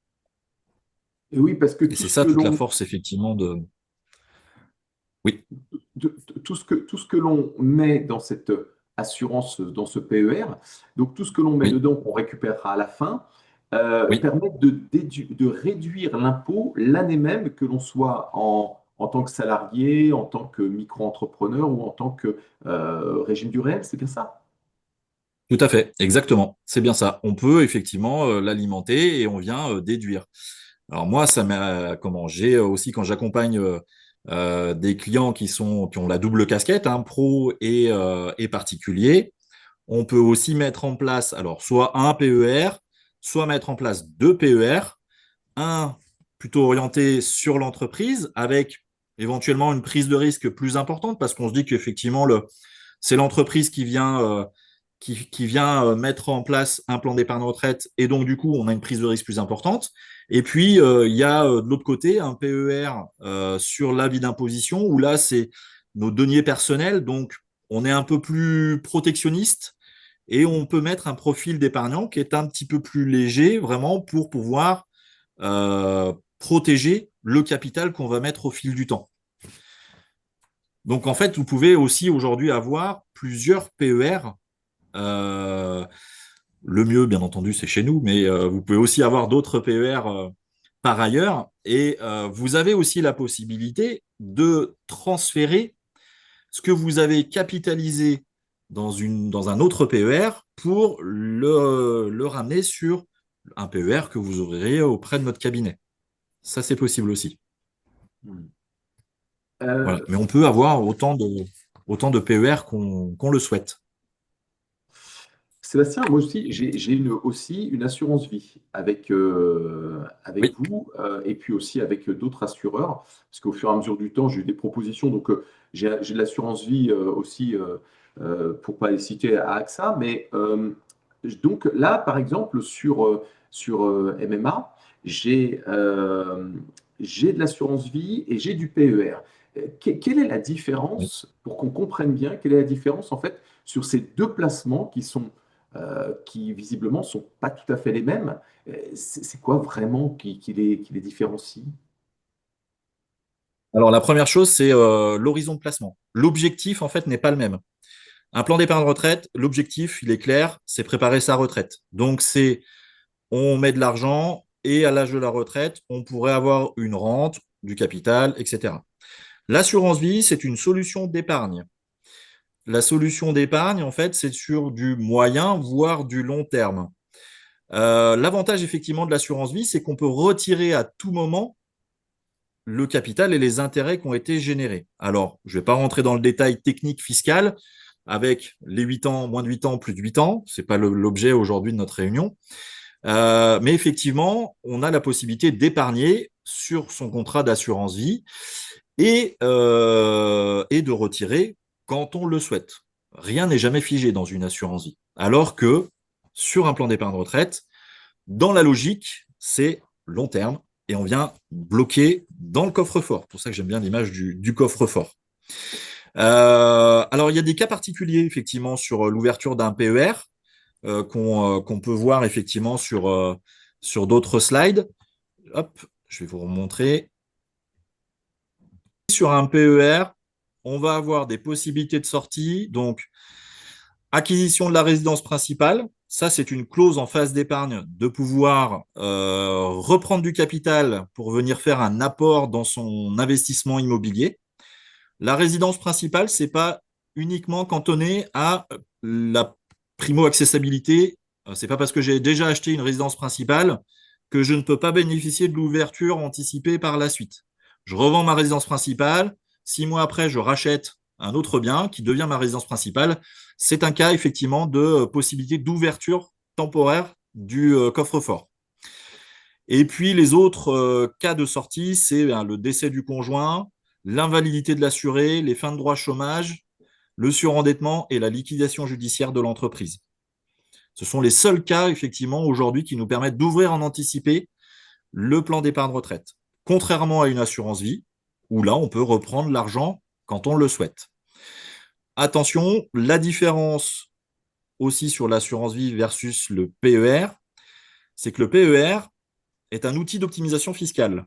Et oui, parce que Et c'est ça toute la force effectivement de... Oui, tout ce que l'on met dans cette assurance, dans ce PER, donc tout ce que l'on met oui, dedans, qu'on récupérera à la fin, oui, permet de réduire l'impôt l'année même que l'on soit en tant que salarié, en tant que micro-entrepreneur ou en tant que régime du réel, c'est bien ça? tout à fait, exactement. C'est bien ça. On peut effectivement l'alimenter et on vient déduire. Alors moi, ça m'a comment j'ai aussi quand j'accompagne des clients qui ont la double casquette, hein, pro et particulier, on peut aussi mettre en place alors soit un PER, soit mettre en place deux PER, un plutôt orienté sur l'entreprise avec éventuellement une prise de risque plus importante parce qu'on se dit qu'effectivement c'est l'entreprise qui vient mettre en place un plan d'épargne retraite et donc du coup on a une prise de risque plus importante. Et puis il y a de l'autre côté un PER sur l'avis d'imposition où là c'est nos deniers personnels, donc on est un peu plus protectionniste et on peut mettre un profil d'épargnant qui est un petit peu plus léger vraiment pour pouvoir protéger le capital qu'on va mettre au fil du temps. Donc en fait, vous pouvez aussi aujourd'hui avoir plusieurs PER Euh, le mieux, bien entendu, c'est chez nous, mais vous pouvez aussi avoir d'autres PER par ailleurs. Et vous avez aussi la possibilité de transférer ce que vous avez capitalisé dans un autre PER pour le ramener sur un PER que vous ouvrirez auprès de notre cabinet. Ça, c'est possible aussi. Hmm. Voilà. Euh, Mais on peut avoir autant de PER qu'on le souhaite. Sébastien, moi aussi, j'ai aussi une assurance vie avec Oui. vous et puis aussi avec d'autres assureurs, parce qu'au fur et à mesure du temps, j'ai eu des propositions. Donc, j'ai de l'assurance vie aussi, pour pas les citer à AXA, mais donc là, par exemple, sur MMA, j'ai j'ai de l'assurance vie et j'ai du PER. Quelle est la Oui. différence, pour qu'on comprenne bien, quelle est la différence en fait sur ces deux placements qui visiblement sont pas tout à fait les mêmes. C'est quoi vraiment qui les différencie? Alors, la première chose, c'est l'horizon de placement. L'objectif, en fait, n'est pas le même. Un plan d'épargne retraite, l'objectif, il est clair, c'est préparer sa retraite. Donc, c'est on met de l'argent et à l'âge de la retraite, on pourrait avoir une rente, du capital, etc. L'assurance vie, c'est une solution d'épargne. La solution d'épargne, en fait, c'est sur du moyen, voire du long terme. L'avantage, effectivement, de l'assurance vie, c'est qu'on peut retirer à tout moment le capital et les intérêts qui ont été générés. Alors, je ne vais pas rentrer dans le détail technique fiscal avec les 8 ans, moins de 8 ans, plus de 8 ans. Ce n'est pas l'objet aujourd'hui de notre réunion. Mais effectivement, on a la possibilité d'épargner sur son contrat d'assurance vie et de retirer quand on le souhaite. Rien n'est jamais figé dans une assurance vie. Alors que sur un plan d'épargne retraite, dans la logique, c'est long terme et on vient bloquer dans le coffre-fort. C'est pour ça que j'aime bien l'image du coffre-fort. Alors, il y a des cas particuliers, effectivement, sur l'ouverture d'un PER qu'on peut voir, effectivement, sur d'autres slides. Hop, je vais vous remontrer. Sur un PER, on va avoir des possibilités de sortie. Donc, acquisition de la résidence principale. Ça, c'est une clause en phase d'épargne de pouvoir reprendre du capital pour venir faire un apport dans son investissement immobilier. La résidence principale, c'est pas uniquement cantonné à la primo-accessibilité. C'est pas parce que j'ai déjà acheté une résidence principale que je ne peux pas bénéficier de l'ouverture anticipée par la suite. Je revends ma résidence principale. 6 mois après, je rachète un autre bien qui devient ma résidence principale. C'est un cas effectivement de possibilité d'ouverture temporaire du coffre-fort. Et puis les autres cas de sortie, c'est le décès du conjoint, l'invalidité de l'assuré, les fins de droit chômage, le surendettement et la liquidation judiciaire de l'entreprise. Ce sont les seuls cas, effectivement, aujourd'hui qui nous permettent d'ouvrir en anticipé le plan d'épargne retraite. Contrairement à une assurance vie, où là, on peut reprendre l'argent quand on le souhaite. Attention, la différence aussi sur l'assurance vie versus le PER, c'est que le PER est un outil d'optimisation fiscale.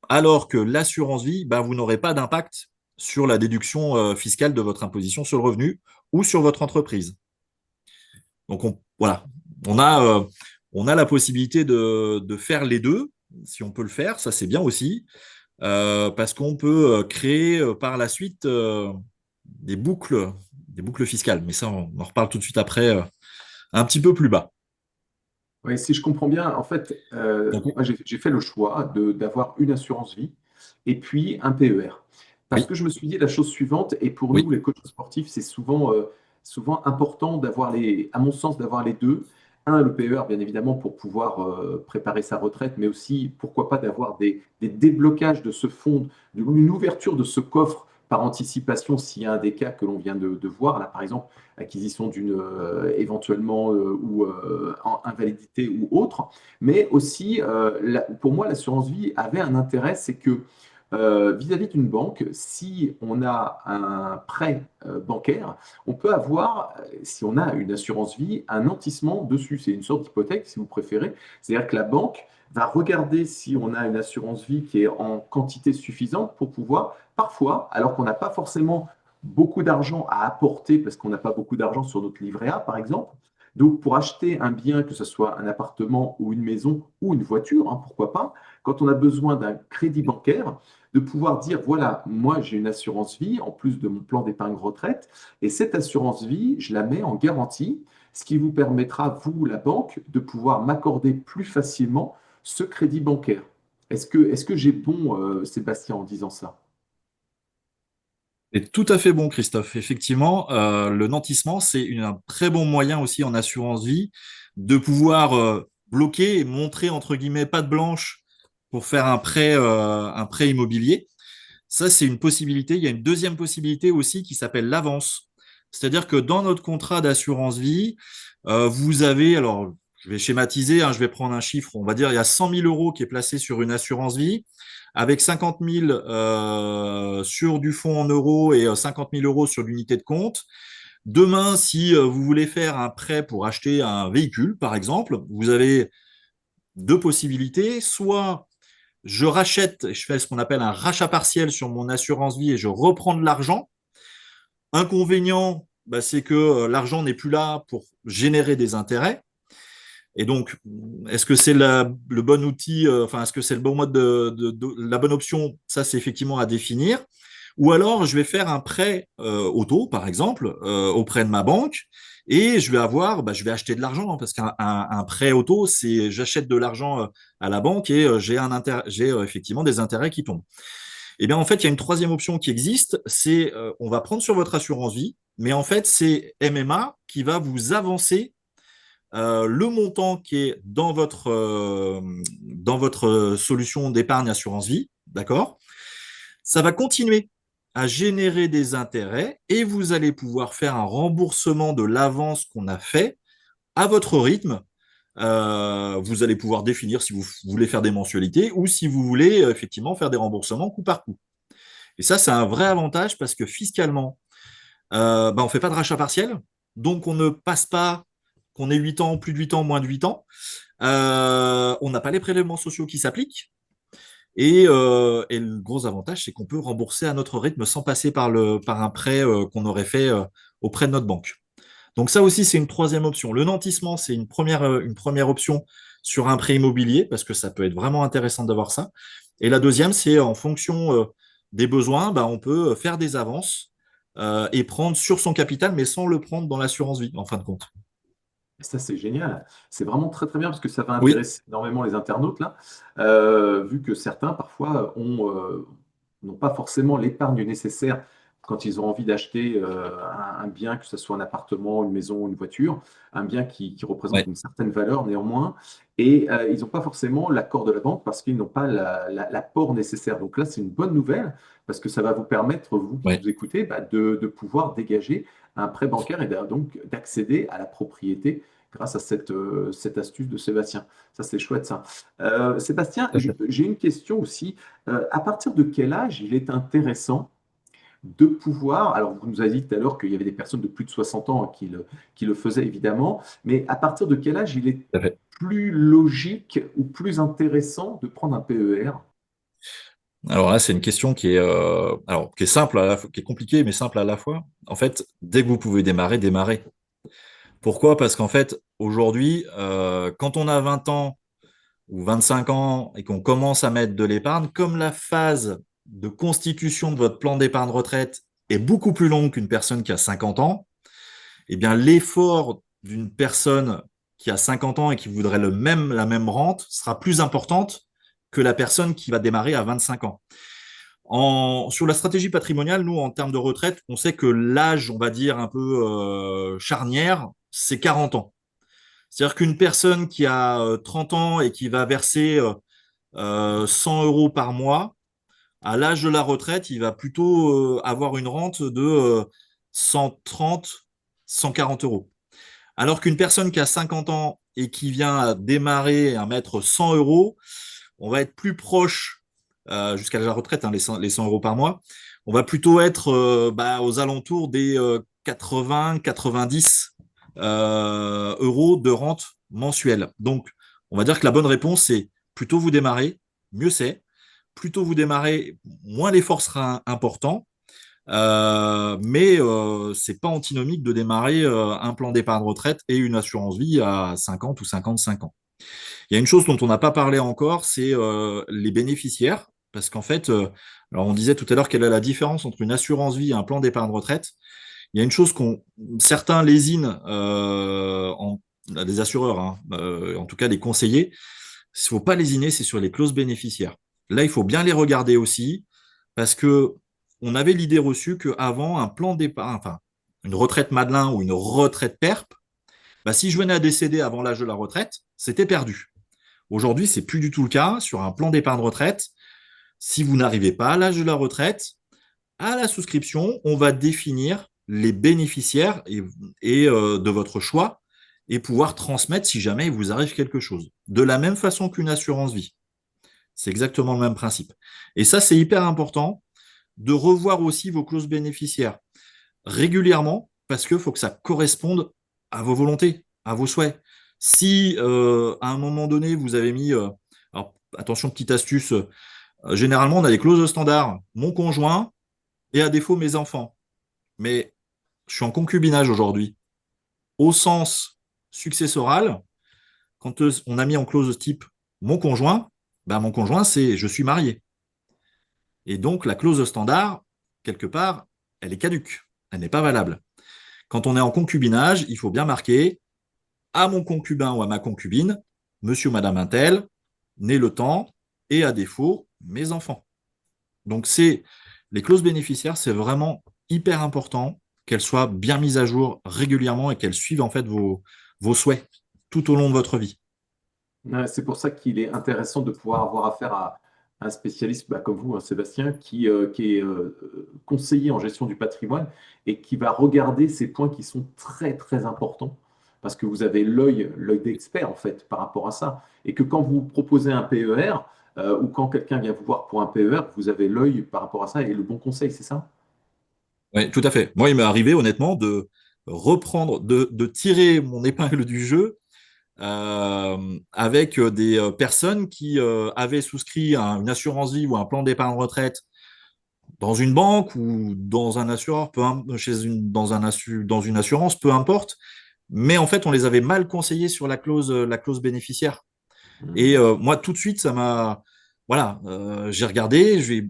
Alors que l'assurance vie, ben, vous n'aurez pas d'impact sur la déduction fiscale de votre imposition sur le revenu ou sur votre entreprise. Donc voilà, on a la possibilité de faire les deux, si on peut le faire, ça c'est bien aussi, parce qu'on peut créer par la suite des boucles fiscales. Mais ça, on en reparle tout de suite après, un petit peu plus bas. Oui, si je comprends bien, en fait, Donc, moi j'ai fait le choix d'avoir une assurance vie et puis un PER. Parce oui, que je me suis dit la chose suivante, et pour nous, oui, les coachs sportifs, c'est souvent important d'avoir à mon sens, d'avoir les deux. Un, le PER, bien évidemment, pour pouvoir préparer sa retraite, mais aussi, pourquoi pas, d'avoir des déblocages de ce fonds, une ouverture de ce coffre par anticipation s'il y a un des cas que l'on vient de voir. Là, par exemple, acquisition d'une éventuellement ou invalidité ou autre. Mais aussi, pour moi, l'assurance vie avait un intérêt, c'est que vis-à-vis d'une banque, si on a un prêt bancaire, on peut avoir, si on a une assurance vie, un nantissement dessus. C'est une sorte d'hypothèque, si vous préférez. C'est-à-dire que la banque va regarder si on a une assurance vie qui est en quantité suffisante pour pouvoir, parfois, alors qu'on n'a pas forcément beaucoup d'argent à apporter parce qu'on n'a pas beaucoup d'argent sur notre livret A, par exemple. Donc, pour acheter un bien, que ce soit un appartement ou une maison ou une voiture, hein, pourquoi pas, quand on a besoin d'un crédit bancaire, de pouvoir dire, voilà, moi j'ai une assurance vie en plus de mon plan d'épargne retraite, et cette assurance vie, je la mets en garantie, ce qui vous permettra, vous, la banque, de pouvoir m'accorder plus facilement ce crédit bancaire. Est-ce que j'ai bon, Sébastien, en disant ça? C'est tout à fait bon, Christophe. Effectivement, le nantissement, c'est un très bon moyen aussi en assurance vie de pouvoir bloquer et montrer, entre guillemets, patte blanche pour faire un prêt immobilier. Ça, c'est une possibilité. Il y a une deuxième possibilité aussi qui s'appelle l'avance. C'est-à-dire que dans notre contrat d'assurance vie, vous avez, alors je vais schématiser, hein, je vais prendre un chiffre, on va dire il y a 100 000 euros qui est placé sur une assurance vie, avec 50 000 sur du fonds en euros et 50 000 euros sur l'unité de compte. Demain, si vous voulez faire un prêt pour acheter un véhicule, par exemple, vous avez deux possibilités. Soit je rachète, je fais ce qu'on appelle un rachat partiel sur mon assurance vie et je reprends de l'argent. Inconvénient, bah, c'est que l'argent n'est plus là pour générer des intérêts. Et donc, est-ce que c'est le bon outil, enfin, est-ce que c'est le bon mode la bonne option? Ça, c'est effectivement à définir. Ou alors, je vais faire un prêt auto, par exemple, auprès de ma banque, et je vais avoir, bah, je vais acheter de l'argent, hein, parce qu'un prêt auto, c'est j'achète de l'argent à la banque et j'ai effectivement des intérêts qui tombent. Eh bien, en fait, il y a une troisième option qui existe, c'est on va prendre sur votre assurance vie, mais en fait, c'est MMA qui va vous avancer le montant qui est dans votre solution d'épargne assurance vie, d'accord? Ça va continuer à générer des intérêts et vous allez pouvoir faire un remboursement de l'avance qu'on a fait à votre rythme. Vous allez pouvoir définir si vous voulez faire des mensualités ou si vous voulez effectivement faire des remboursements coup par coup. Et ça, c'est un vrai avantage parce que fiscalement, bah, on ne fait pas de rachat partiel, donc on ne passe pas qu'on ait 8 ans, plus de 8 ans, moins de 8 ans. On n'a pas les prélèvements sociaux qui s'appliquent. Et le gros avantage, c'est qu'on peut rembourser à notre rythme sans passer par un prêt qu'on aurait fait auprès de notre banque. Donc ça aussi, c'est une troisième option. Le nantissement, c'est une première option sur un prêt immobilier, parce que ça peut être vraiment intéressant d'avoir ça. Et la deuxième, c'est en fonction des besoins, bah, on peut faire des avances et prendre sur son capital, mais sans le prendre dans l'assurance vie, en fin de compte. Et ça, c'est génial. C'est vraiment très, très bien parce que ça va Oui, intéresser énormément les internautes, là, vu que certains, parfois, n'ont pas forcément l'épargne nécessaire quand ils ont envie d'acheter un bien, que ce soit un appartement, une maison, une voiture, un bien qui représente ouais. une certaine valeur néanmoins, et ils n'ont pas forcément l'accord de la banque parce qu'ils n'ont pas l'apport nécessaire. Donc là, c'est une bonne nouvelle parce que ça va vous permettre, vous qui Ouais. nous écoutez, bah, de pouvoir dégager un prêt bancaire et donc d'accéder à la propriété grâce à cette astuce de Sébastien. Ça, c'est chouette, ça. Sébastien, j'ai une question aussi. À partir de quel âge il est intéressant de pouvoir, alors vous nous avez dit tout à l'heure qu'il y avait des personnes de plus de 60 ans qui le faisaient évidemment, mais à partir de quel âge il est Tout à fait. plus logique ou plus intéressant de prendre un PER? Alors là, c'est une question qui est simple qui est compliquée, mais simple à la fois. En fait, dès que vous pouvez démarrer, démarrez. Pourquoi? Parce qu'en fait, aujourd'hui, quand on a 20 ans ou 25 ans et qu'on commence à mettre de l'épargne, comme la phase de constitution de votre plan d'épargne retraite est beaucoup plus longue qu'une personne qui a 50 ans, eh bien, l'effort d'une personne qui a 50 ans et qui voudrait la même rente sera plus importante que la personne qui va démarrer à 25 ans. Sur la stratégie patrimoniale, nous, en termes de retraite, on sait que l'âge, on va dire, un peu charnière, c'est 40 ans. C'est-à-dire qu'une personne qui a 30 ans et qui va verser 100 euros par mois, à l'âge de la retraite, il va plutôt avoir une rente de 130, 140 euros. Alors qu'une personne qui a 50 ans et qui vient à démarrer à mettre 100 euros, on va être plus proche, jusqu'à la retraite, hein, les 100 euros par mois, on va plutôt être aux alentours des 80, 90 euros de rente mensuelle. Donc, on va dire que la bonne réponse, c'est plutôt vous démarrez, mieux c'est. Plutôt vous démarrez, moins l'effort sera important. Mais c'est pas antinomique de démarrer un plan d'épargne retraite et une assurance vie à 50 ou 55 ans. Il y a une chose dont on n'a pas parlé encore, c'est les bénéficiaires, parce qu'en fait, alors on disait tout à l'heure quelle est la différence entre une assurance vie et un plan d'épargne retraite. Il y a une chose qu'on certains lésinent, des assureurs, hein, en tout cas des conseillers, il ne faut pas lésiner, c'est sur les clauses bénéficiaires. Là, il faut bien les regarder aussi, parce que on avait l'idée reçue qu'avant, un plan d'épargne, enfin, une retraite Madelin ou une retraite PERP, bah, si je venais à décéder avant l'âge de la retraite, c'était perdu. Aujourd'hui, c'est plus du tout le cas. Sur un plan d'épargne retraite, si vous n'arrivez pas à l'âge de la retraite, à la souscription, on va définir les bénéficiaires de votre choix et pouvoir transmettre si jamais il vous arrive quelque chose. De la même façon qu'une assurance vie. C'est exactement le même principe. Et ça, c'est hyper important de revoir aussi vos clauses bénéficiaires régulièrement parce qu'il faut que ça corresponde à vos volontés, à vos souhaits. Si à un moment donné, vous avez mis, alors attention, petite astuce, généralement, on a des clauses standards, mon conjoint et à défaut mes enfants. Mais je suis en concubinage aujourd'hui. Au sens successoral, quand on a mis en clause type mon conjoint, c'est je suis marié. Et donc, la clause standard, quelque part, elle est caduque. Elle n'est pas valable. Quand on est en concubinage, il faut bien marquer à mon concubin ou à ma concubine, monsieur ou madame Intel, né le temps, et à défaut, mes enfants. Donc, les clauses bénéficiaires, c'est vraiment hyper important qu'elles soient bien mises à jour régulièrement et qu'elles suivent en fait vos souhaits tout au long de votre vie. C'est pour ça qu'il est intéressant de pouvoir avoir affaire à un spécialiste comme vous, hein, Sébastien, qui est conseiller en gestion du patrimoine et qui va regarder ces points qui sont très, très importants parce que vous avez l'œil d'expert en fait par rapport à ça. Et que quand vous proposez un PER ou quand quelqu'un vient vous voir pour un PER, vous avez l'œil par rapport à ça et le bon conseil, c'est ça? Oui, tout à fait. Moi, il m'est arrivé honnêtement de reprendre, de tirer mon épingle du jeu avec des personnes qui avaient souscrit à une assurance vie ou un plan d'épargne retraite dans une banque ou dans un assureur, dans une assurance, peu importe. Mais en fait, on les avait mal conseillés sur la clause bénéficiaire. Et moi, tout de suite, ça m'a. Voilà, j'ai regardé, j'ai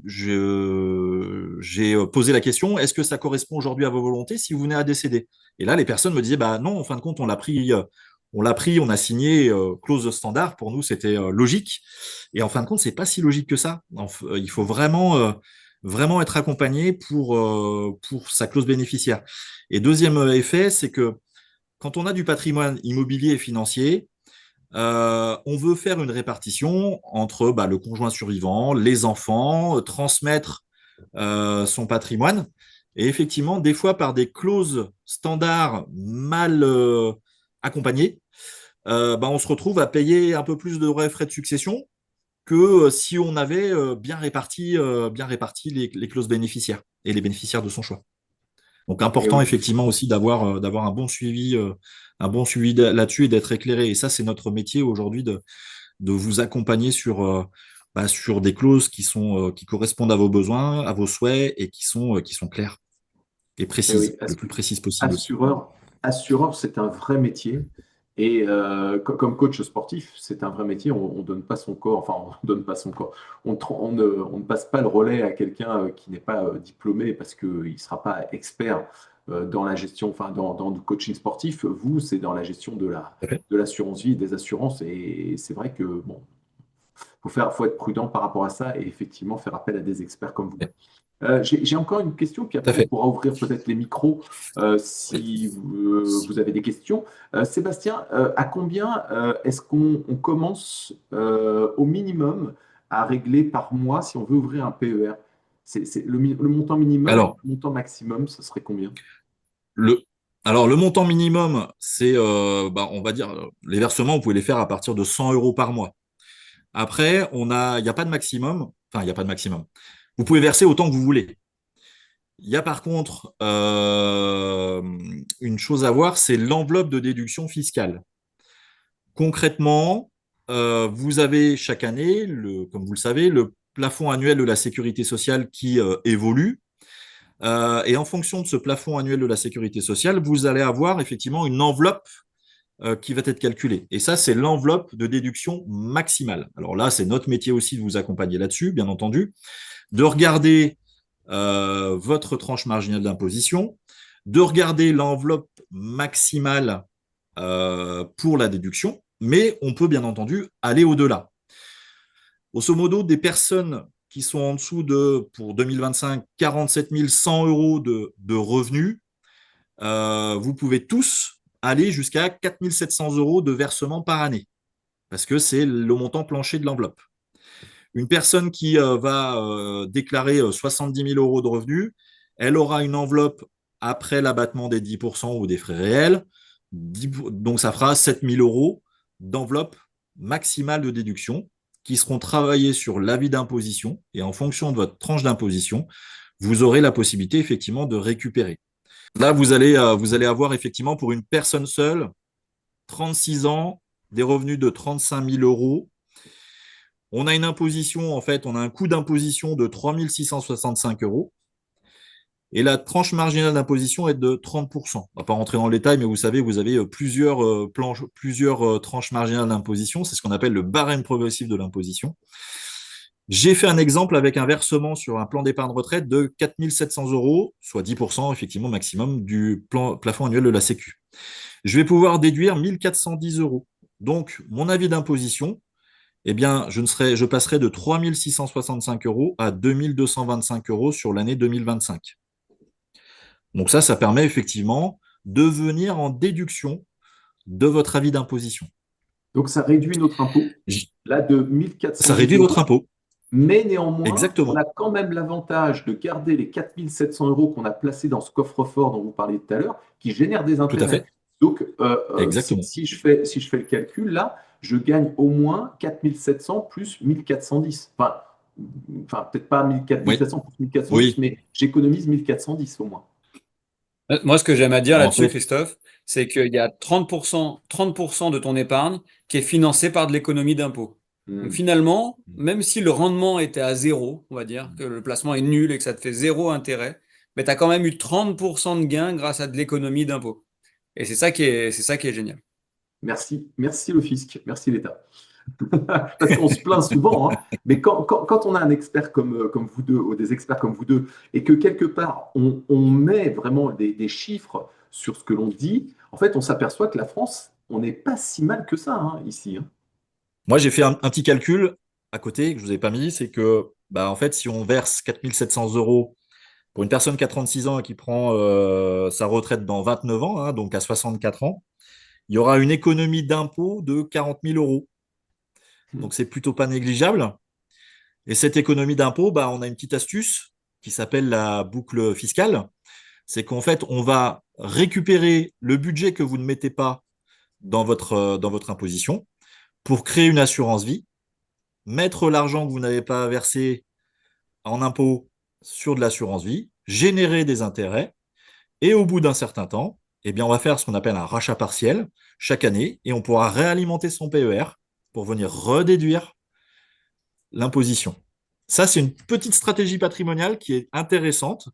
posé la question, est-ce que ça correspond aujourd'hui à vos volontés si vous venez à décéder? Et là, les personnes me disaient, bah non, en fin de compte, on a signé clause standard. Pour nous, c'était logique. Et en fin de compte, c'est pas si logique que ça. Il faut vraiment être accompagné pour sa clause bénéficiaire. Et deuxième effet, c'est que quand on a du patrimoine immobilier et financier, on veut faire une répartition entre le conjoint survivant, les enfants, transmettre son patrimoine. Et effectivement, des fois, par des clauses standards mal accompagnées, on se retrouve à payer un peu plus de frais de succession que si on avait bien réparti les clauses bénéficiaires et les bénéficiaires de son choix. Donc Et important oui. effectivement aussi d'avoir un bon suivi là-dessus et d'être éclairé. Et ça, c'est notre métier aujourd'hui de vous accompagner sur des clauses qui correspondent à vos besoins, à vos souhaits et qui sont claires et Et oui, précises, le plus précises possible aussi. assureur, c'est un vrai métier. Et comme coach sportif, c'est un vrai métier. On donne pas son corps, enfin, on donne pas son corps. On ne passe pas le relais à quelqu'un qui n'est pas diplômé parce qu'il ne sera pas expert dans la gestion, enfin, dans le coaching sportif. Vous, c'est dans la gestion Ok. de l'assurance vie et des assurances. Et c'est vrai que, bon, faut être prudent par rapport à ça et effectivement faire appel à des experts comme vous. J'ai encore une question, puis Tout à après on fait. pourra ouvrir peut-être les micros Oui. si vous avez des questions. Sébastien, à combien est-ce qu'on commence au minimum à régler par mois si on veut ouvrir un PER? C'est le montant minimum et Alors, le montant maximum, ce serait combien? le, alors, le montant minimum, c'est, on va dire, les versements, vous pouvez les faire à partir de 100 euros par mois. Après, il n'y a pas de maximum. Enfin, il n'y a pas de maximum. Vous pouvez verser autant que vous voulez. Il y a par contre une chose à voir, c'est l'enveloppe de déduction fiscale. Concrètement, vous avez chaque année, comme vous le savez, le plafond annuel de la sécurité sociale qui évolue. Et en fonction de ce plafond annuel de la sécurité sociale, vous allez avoir effectivement une enveloppe qui va être calculée. Et ça, c'est l'enveloppe de déduction maximale. Alors là, c'est notre métier aussi de vous accompagner là-dessus, bien entendu, de regarder votre tranche marginale d'imposition, de regarder l'enveloppe maximale pour la déduction, mais on peut bien entendu aller au-delà. Grosso modo, des personnes qui sont en dessous de, pour 2025, 47 100 euros de revenus, vous pouvez tous aller jusqu'à 4 700 euros de versement par année, parce que c'est le montant plancher de l'enveloppe. Une personne qui va déclarer 70 000 euros de revenus, elle aura une enveloppe après l'abattement des 10% ou des frais réels, donc ça fera 7 000 euros d'enveloppe maximale de déduction qui seront travaillés sur l'avis d'imposition et en fonction de votre tranche d'imposition, vous aurez la possibilité effectivement de récupérer. Là, vous allez avoir effectivement pour une personne seule, 36 ans, des revenus de 35 000 euros. On a une imposition, en fait, on a un coût d'imposition de 3 665 euros. Et la tranche marginale d'imposition est de 30%. On ne va pas rentrer dans le détail, mais vous savez, vous avez plusieurs tranches marginales d'imposition. C'est ce qu'on appelle le barème progressif de l'imposition. J'ai fait un exemple avec un versement sur un plan d'épargne retraite de 4 700 euros, soit 10% effectivement maximum du plafond annuel de la Sécu. Je vais pouvoir déduire 1 410 euros. Donc, mon avis d'imposition, eh bien, je passerai de 3 665 euros à 2 225 euros sur l'année 2025. Donc ça permet effectivement de venir en déduction de votre avis d'imposition. Donc, ça réduit notre impôt, là, de 1410 Ça réduit votre euros. impôt. Mais néanmoins, Exactement. on a quand même l'avantage de garder les 4 700 euros qu'on a placés dans ce coffre-fort dont vous parliez tout à l'heure, qui génère des Tout à intérêts. fait. Donc, Exactement. si je fais le calcul, là, je gagne au moins 4 700 plus 1410. Enfin peut-être pas 4 Oui. 700 plus 1410, Oui. mais j'économise 1410 au moins. Moi, ce que j'aime à dire En là-dessus, fait, Christophe, c'est qu'il y a 30% de ton épargne qui est financée par de l'économie d'impôt. Donc finalement, même si le rendement était à zéro, on va dire que le placement est nul et que ça te fait zéro intérêt, mais tu as quand même eu 30% de gains grâce à de l'économie d'impôt. Et c'est ça qui est génial. Merci, merci le fisc, merci l'État. Parce qu'on se plaint souvent, hein, mais quand on a un expert comme vous deux, ou des experts comme vous deux, et que quelque part, on met vraiment des chiffres sur ce que l'on dit, en fait, on s'aperçoit que la France, on n'est pas si mal que ça, hein, ici, hein. moi, j'ai fait un petit calcul à côté que je ne vous ai pas mis, c'est que, en fait, si on verse 4 700 euros pour une personne qui a 36 ans et qui prend sa retraite dans 29 ans, hein, donc à 64 ans, il y aura une économie d'impôt de 40 000 euros. Donc, c'est plutôt pas négligeable. Et cette économie d'impôt, on a une petite astuce qui s'appelle la boucle fiscale. C'est qu'en fait, on va récupérer le budget que vous ne mettez pas dans votre imposition pour créer une assurance vie, mettre l'argent que vous n'avez pas versé en impôt sur de l'assurance vie, générer des intérêts, et au bout d'un certain temps, eh bien, on va faire ce qu'on appelle un rachat partiel chaque année, et on pourra réalimenter son PER pour venir redéduire l'imposition. Ça, c'est une petite stratégie patrimoniale qui est intéressante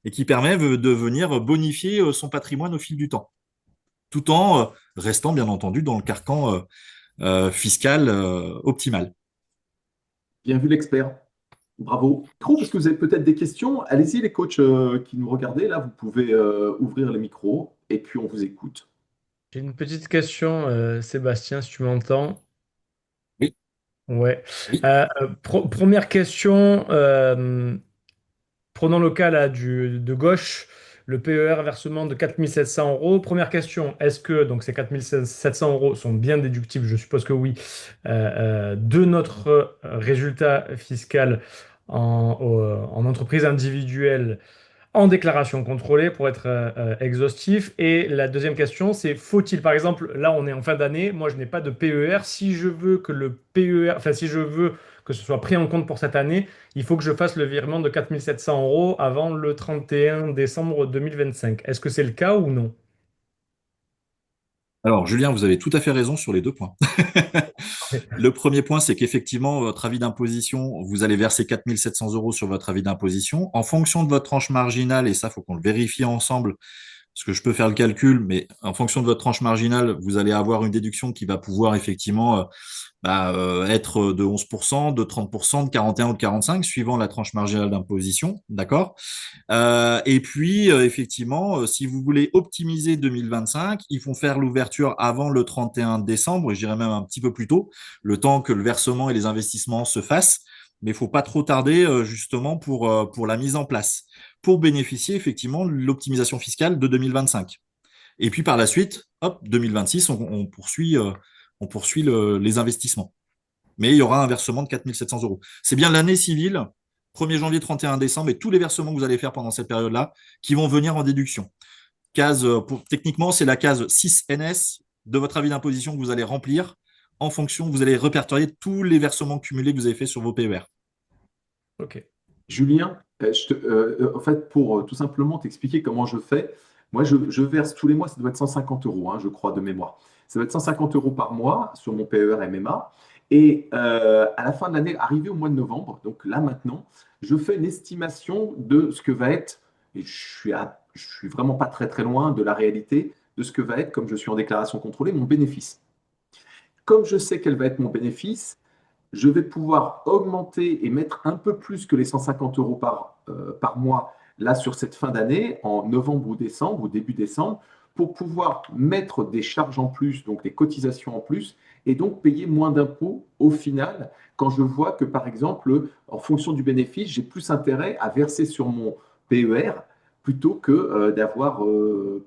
et qui permet de venir bonifier son patrimoine au fil du temps, tout en restant, bien entendu, dans le carcan fiscal optimal. Bien vu l'expert. Bravo. Trop, parce que vous avez peut-être des questions. Allez-y, les coachs qui nous regardez, là, vous pouvez ouvrir les micros et puis on vous écoute. J'ai une petite question, Sébastien, si tu m'entends. Oui, Ouais. oui. Première question, prenons le cas là, de gauche, le PER versement de 4 700 euros. Première question, est-ce que donc, ces 4 700 euros sont bien déductibles? Je suppose que oui, de notre résultat fiscal en entreprise individuelle en déclaration contrôlée pour être exhaustif. Et la deuxième question, c'est faut-il, par exemple, là on est en fin d'année, moi je n'ai pas de PER, si je veux que le PER, enfin si je veux que ce soit pris en compte pour cette année, il faut que je fasse le virement de 4 700 euros avant le 31 décembre 2025. Est-ce que c'est le cas ou non? Alors, Julien, vous avez tout à fait raison sur les 2 points. Le premier point, c'est qu'effectivement, votre avis d'imposition, vous allez verser 4 700 € sur votre avis d'imposition. En fonction de votre tranche marginale, et ça, il faut qu'on le vérifie ensemble, parce que je peux faire le calcul, mais en fonction de votre tranche marginale, vous allez avoir une déduction qui va pouvoir effectivement être de 11%, de 30%, de 41 ou de 45, suivant la tranche marginale d'imposition. D'accord? Et puis, effectivement, si vous voulez optimiser 2025, il faut faire l'ouverture avant le 31 décembre, et je dirais même un petit peu plus tôt, le temps que le versement et les investissements se fassent. Mais il ne faut pas trop tarder, justement, pour la mise en place, pour bénéficier effectivement de l'optimisation fiscale de 2025. Et puis par la suite, hop, 2026, on poursuit les investissements. Mais il y aura un versement de 4 700 €. C'est bien l'année civile, 1er janvier, 31 décembre, et tous les versements que vous allez faire pendant cette période-là qui vont venir en déduction. Techniquement, c'est la case 6NS de votre avis d'imposition que vous allez remplir en fonction, vous allez répertorier tous les versements cumulés que vous avez fait sur vos PER. Ok. Julien, en fait, pour tout simplement t'expliquer comment je fais, moi, je verse tous les mois, ça doit être 150 euros, hein, je crois, de mémoire. Ça doit être 150 euros par mois sur mon PER MMA. Et à la fin de l'année, arrivé au mois de novembre, donc là maintenant, je fais une estimation de ce que va être, et je suis vraiment pas très très loin de la réalité, de ce que va être, comme je suis en déclaration contrôlée, mon bénéfice. Comme je sais quel va être mon bénéfice, je vais pouvoir augmenter et mettre un peu plus que les 150 euros par mois là sur cette fin d'année, en novembre ou décembre ou début décembre, pour pouvoir mettre des charges en plus, donc des cotisations en plus, et donc payer moins d'impôts au final, quand je vois que, par exemple, en fonction du bénéfice, j'ai plus intérêt à verser sur mon PER plutôt que d'avoir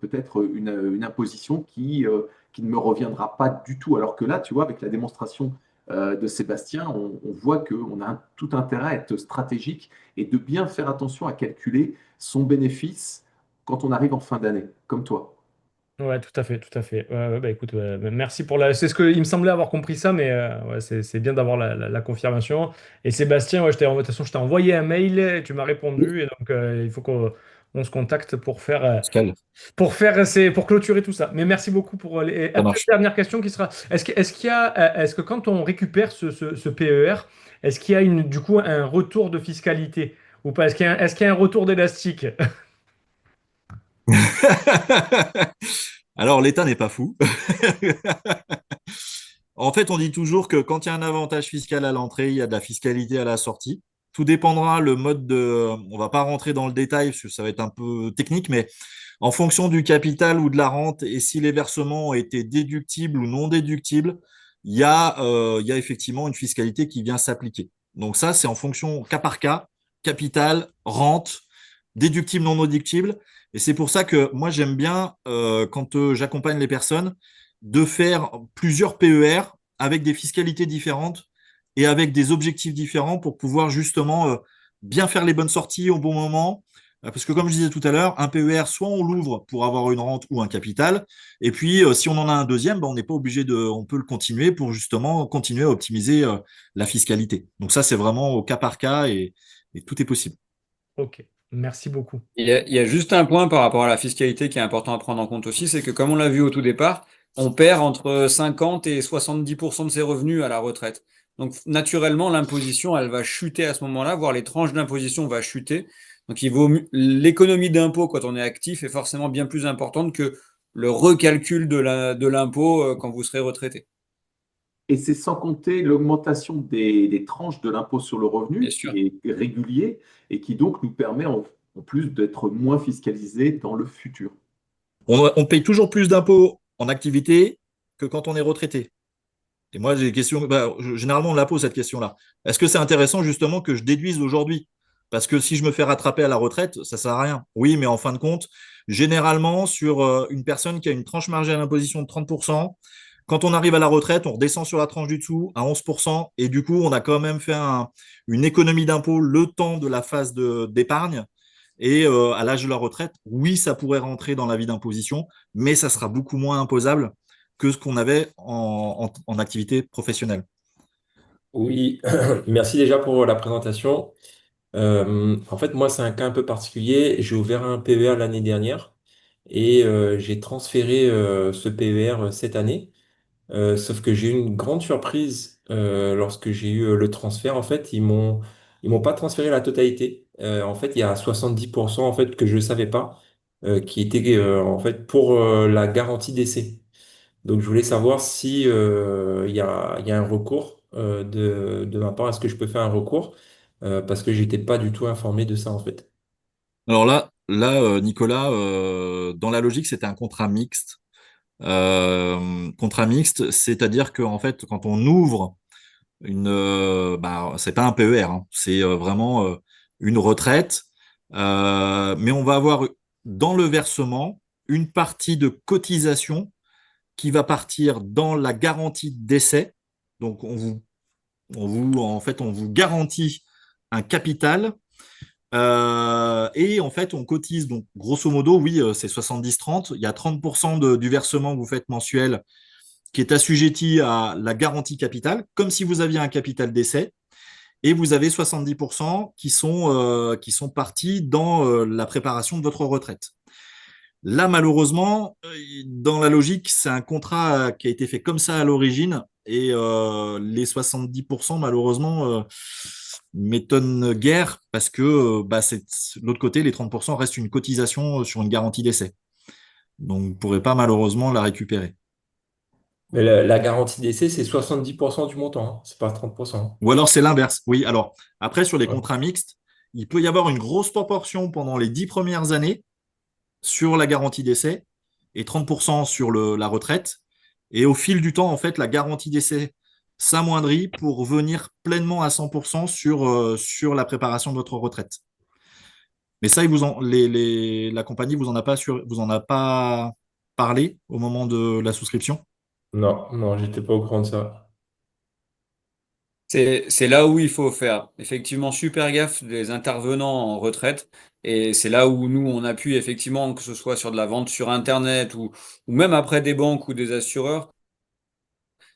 peut-être une imposition qui ne me reviendra pas du tout. Alors que là, tu vois, avec la démonstration de Sébastien, on voit qu'on a tout intérêt à être stratégique et de bien faire attention à calculer son bénéfice quand on arrive en fin d'année, comme toi. Ouais, tout à fait, tout à fait. Bah, écoute, merci pour la. C'est ce que il me semblait avoir compris ça, mais ouais, c'est bien d'avoir la confirmation. Et Sébastien, ouais, de toute façon, je t'ai envoyé un mail, et tu m'as Oui, répondu, et donc il faut qu'on se contacte Pascal, pour clôturer tout ça. Mais merci beaucoup pour les. ça Peut-être marche. dernière question qui sera. Est-ce qu'il y a, est-ce que quand on récupère ce PER, est-ce qu'il y a du coup un retour de fiscalité ou pas? Est-ce qu'il y a un retour d'élastique? Alors, l'État n'est pas fou. En fait, on dit toujours que quand il y a un avantage fiscal à l'entrée, il y a de la fiscalité à la sortie. Tout dépendra le mode de. On va pas rentrer dans le détail parce que ça va être un peu technique, mais en fonction du capital ou de la rente et si les versements ont été déductibles ou non déductibles, il y a effectivement une fiscalité qui vient s'appliquer. Donc ça, c'est en fonction cas par cas, capital, rente, déductible, non déductible. Et c'est pour ça que moi, j'aime bien, quand j'accompagne les personnes, de faire plusieurs PER avec des fiscalités différentes et avec des objectifs différents pour pouvoir justement bien faire les bonnes sorties au bon moment. Parce que comme je disais tout à l'heure, un PER, soit on l'ouvre pour avoir une rente ou un capital, et puis si on en a un deuxième, ben, on n'est pas obligé on peut le continuer pour justement continuer à optimiser la fiscalité. Donc ça, c'est vraiment au cas par cas et tout est possible. Ok, merci beaucoup. Il y a juste un point par rapport à la fiscalité qui est important à prendre en compte aussi, c'est que comme on l'a vu au tout départ, on perd entre 50 et 70% de ses revenus à la retraite. Donc naturellement, l'imposition, elle va chuter à ce moment-là, voire les tranches d'imposition vont chuter. Donc l'économie d'impôt quand on est actif est forcément bien plus importante que le recalcul de l'impôt quand vous serez retraité. Et c'est sans compter l'augmentation des tranches de l'impôt sur le Bien revenu sûr. qui est régulier et qui donc nous permet en plus d'être moins fiscalisé dans le futur. On paye toujours plus d'impôts en activité que quand on est retraité. Et moi, j'ai des questions. Généralement, on la pose cette question-là. Est-ce que c'est intéressant justement que je déduise aujourd'hui? Parce que si je me fais rattraper à la retraite, ça ne sert à rien. Oui, mais en fin de compte, généralement, sur une personne qui a une tranche marginale d'imposition de 30%, quand on arrive à la retraite, on redescend sur la tranche du dessous à 11%. Et du coup, on a quand même fait une économie d'impôt le temps de la phase d'épargne. Et à l'âge de la retraite, oui, ça pourrait rentrer dans la vie d'imposition, mais ça sera beaucoup moins imposable que ce qu'on avait en activité professionnelle. Oui, merci déjà pour la présentation. En fait, moi, c'est un cas un peu particulier. J'ai ouvert un PER l'année dernière et j'ai transféré ce PER cette année. Sauf que j'ai eu une grande surprise lorsque j'ai eu le transfert. En fait, ils m'ont pas transféré la totalité. En fait, il y a 70% en fait que je ne savais pas qui était en fait pour la garantie d'essai. Donc, je voulais savoir si il y a un recours de ma part. Est-ce que je peux faire un recours? Parce que j'étais pas du tout informé de ça en fait. Alors là, Nicolas, dans la logique, c'était un contrat mixte. Contrat mixte, c'est-à-dire que en fait, quand on ouvre c'est pas un PER, hein, c'est vraiment une retraite, mais on va avoir dans le versement une partie de cotisation qui va partir dans la garantie de décès. Donc en fait, on vous garantit un capital et en fait, on cotise. Donc, grosso modo, oui, c'est 70-30. Il y a 30% du versement que vous faites mensuel qui est assujetti à la garantie capitale, comme si vous aviez un capital d'essai. Et vous avez 70% qui sont partis dans la préparation de votre retraite. Là, malheureusement, dans la logique, c'est un contrat qui a été fait comme ça à l'origine. Et les 70%, malheureusement, m'étonnent guère parce que de l'autre côté, les 30% restent une cotisation sur une garantie d'essai. Donc, vous ne pourrez pas malheureusement la récupérer. Mais la garantie d'essai, c'est 70% du montant, hein. C'est pas 30%. Ou alors, c'est l'inverse. Oui, alors, après, sur les Ouais. contrats mixtes, il peut y avoir une grosse proportion pendant les 10 premières années sur la garantie d'essai et 30% sur la retraite. Et au fil du temps, en fait, la garantie d'essai s'amoindrit pour venir pleinement à 100% sur la préparation de votre retraite. Mais ça, la compagnie vous en a pas parlé au moment de la souscription. Non, non, j'étais pas au courant de ça. C'est là où il faut faire effectivement super gaffe des intervenants en retraite. Et c'est là où nous, on appuie effectivement, que ce soit sur de la vente sur Internet ou même après des banques ou des assureurs,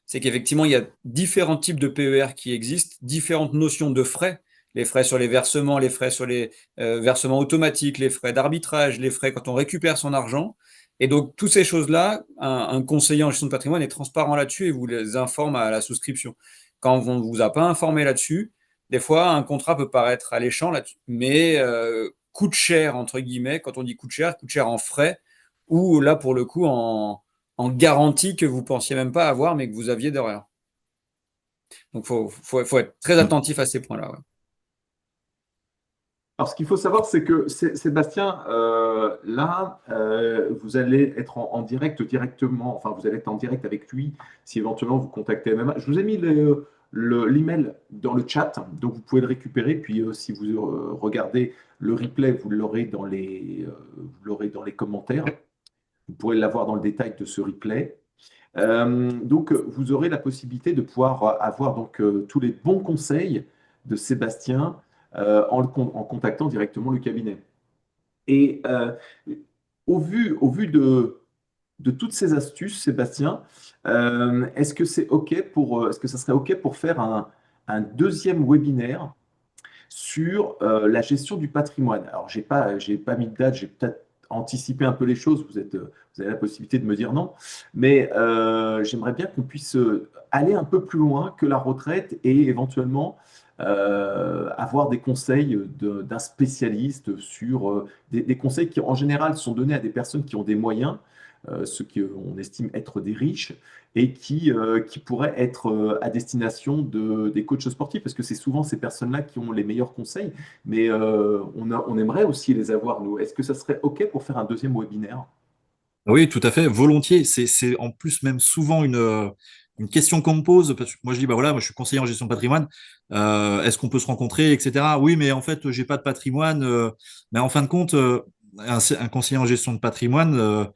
c'est qu'effectivement, il y a différents types de PER qui existent, différentes notions de frais. Les frais sur les versements, les frais sur les versements automatiques, les frais d'arbitrage, les frais quand on récupère son argent. Et donc, toutes ces choses-là, un conseiller en gestion de patrimoine est transparent là-dessus et vous les informe à la souscription. Quand on ne vous a pas informé là-dessus, des fois, un contrat peut paraître alléchant là-dessus, mais coûte cher, entre guillemets. Quand on dit coûte cher en frais, ou là, pour le coup, en garantie que vous pensiez même pas avoir, mais que vous aviez derrière. Donc, faut être très Mm. attentif à ces points-là. Ouais. Alors, ce qu'il faut savoir, c'est que Sébastien, là, vous allez être en direct directement, enfin, vous allez être en direct avec lui si éventuellement vous contactez MMA. Je vous ai mis l'email dans le chat, donc vous pouvez le récupérer. Puis, si vous regardez le replay, vous l'aurez dans les commentaires. Vous pourrez l'avoir dans le détail de ce replay. Donc, vous aurez la possibilité de pouvoir avoir donc, tous les bons conseils de Sébastien en contactant directement le cabinet. Et au vu de toutes ces astuces, Sébastien, est-ce que ça serait OK pour faire un deuxième webinaire sur la gestion du patrimoine? Alors, j'ai pas mis de date, j'ai peut-être anticipé un peu les choses, vous avez la possibilité de me dire non, mais j'aimerais bien qu'on puisse aller un peu plus loin que la retraite et éventuellement avoir des conseils d'un spécialiste sur des conseils qui en général sont donnés à des personnes qui ont des moyens, ceux qu'on estime être des riches, et qui pourraient être à destination des coachs sportifs, parce que c'est souvent ces personnes-là qui ont les meilleurs conseils, mais on aimerait aussi les avoir, nous. Est-ce que ça serait OK pour faire un deuxième webinaire? Oui, tout à fait, volontiers. C'est en plus même souvent une question qu'on me pose, parce que moi je dis, bah voilà, moi je suis conseiller en gestion de patrimoine, est-ce qu'on peut se rencontrer, etc. Oui, mais en fait, j'ai pas de patrimoine. Mais en fin de compte, un conseiller en gestion de patrimoine,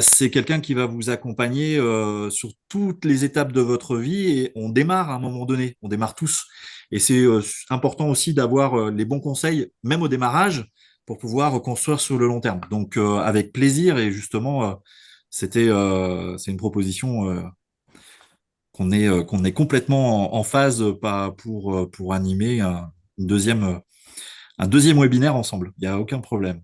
c'est quelqu'un qui va vous accompagner sur toutes les étapes de votre vie et on démarre à un moment donné, on démarre tous. Et c'est important aussi d'avoir les bons conseils, même au démarrage, pour pouvoir reconstruire sur le long terme. Donc avec plaisir et justement, c'est une proposition qu'on est complètement en phase pas pour animer une deuxième, un deuxième webinaire ensemble. Il n'y a aucun problème.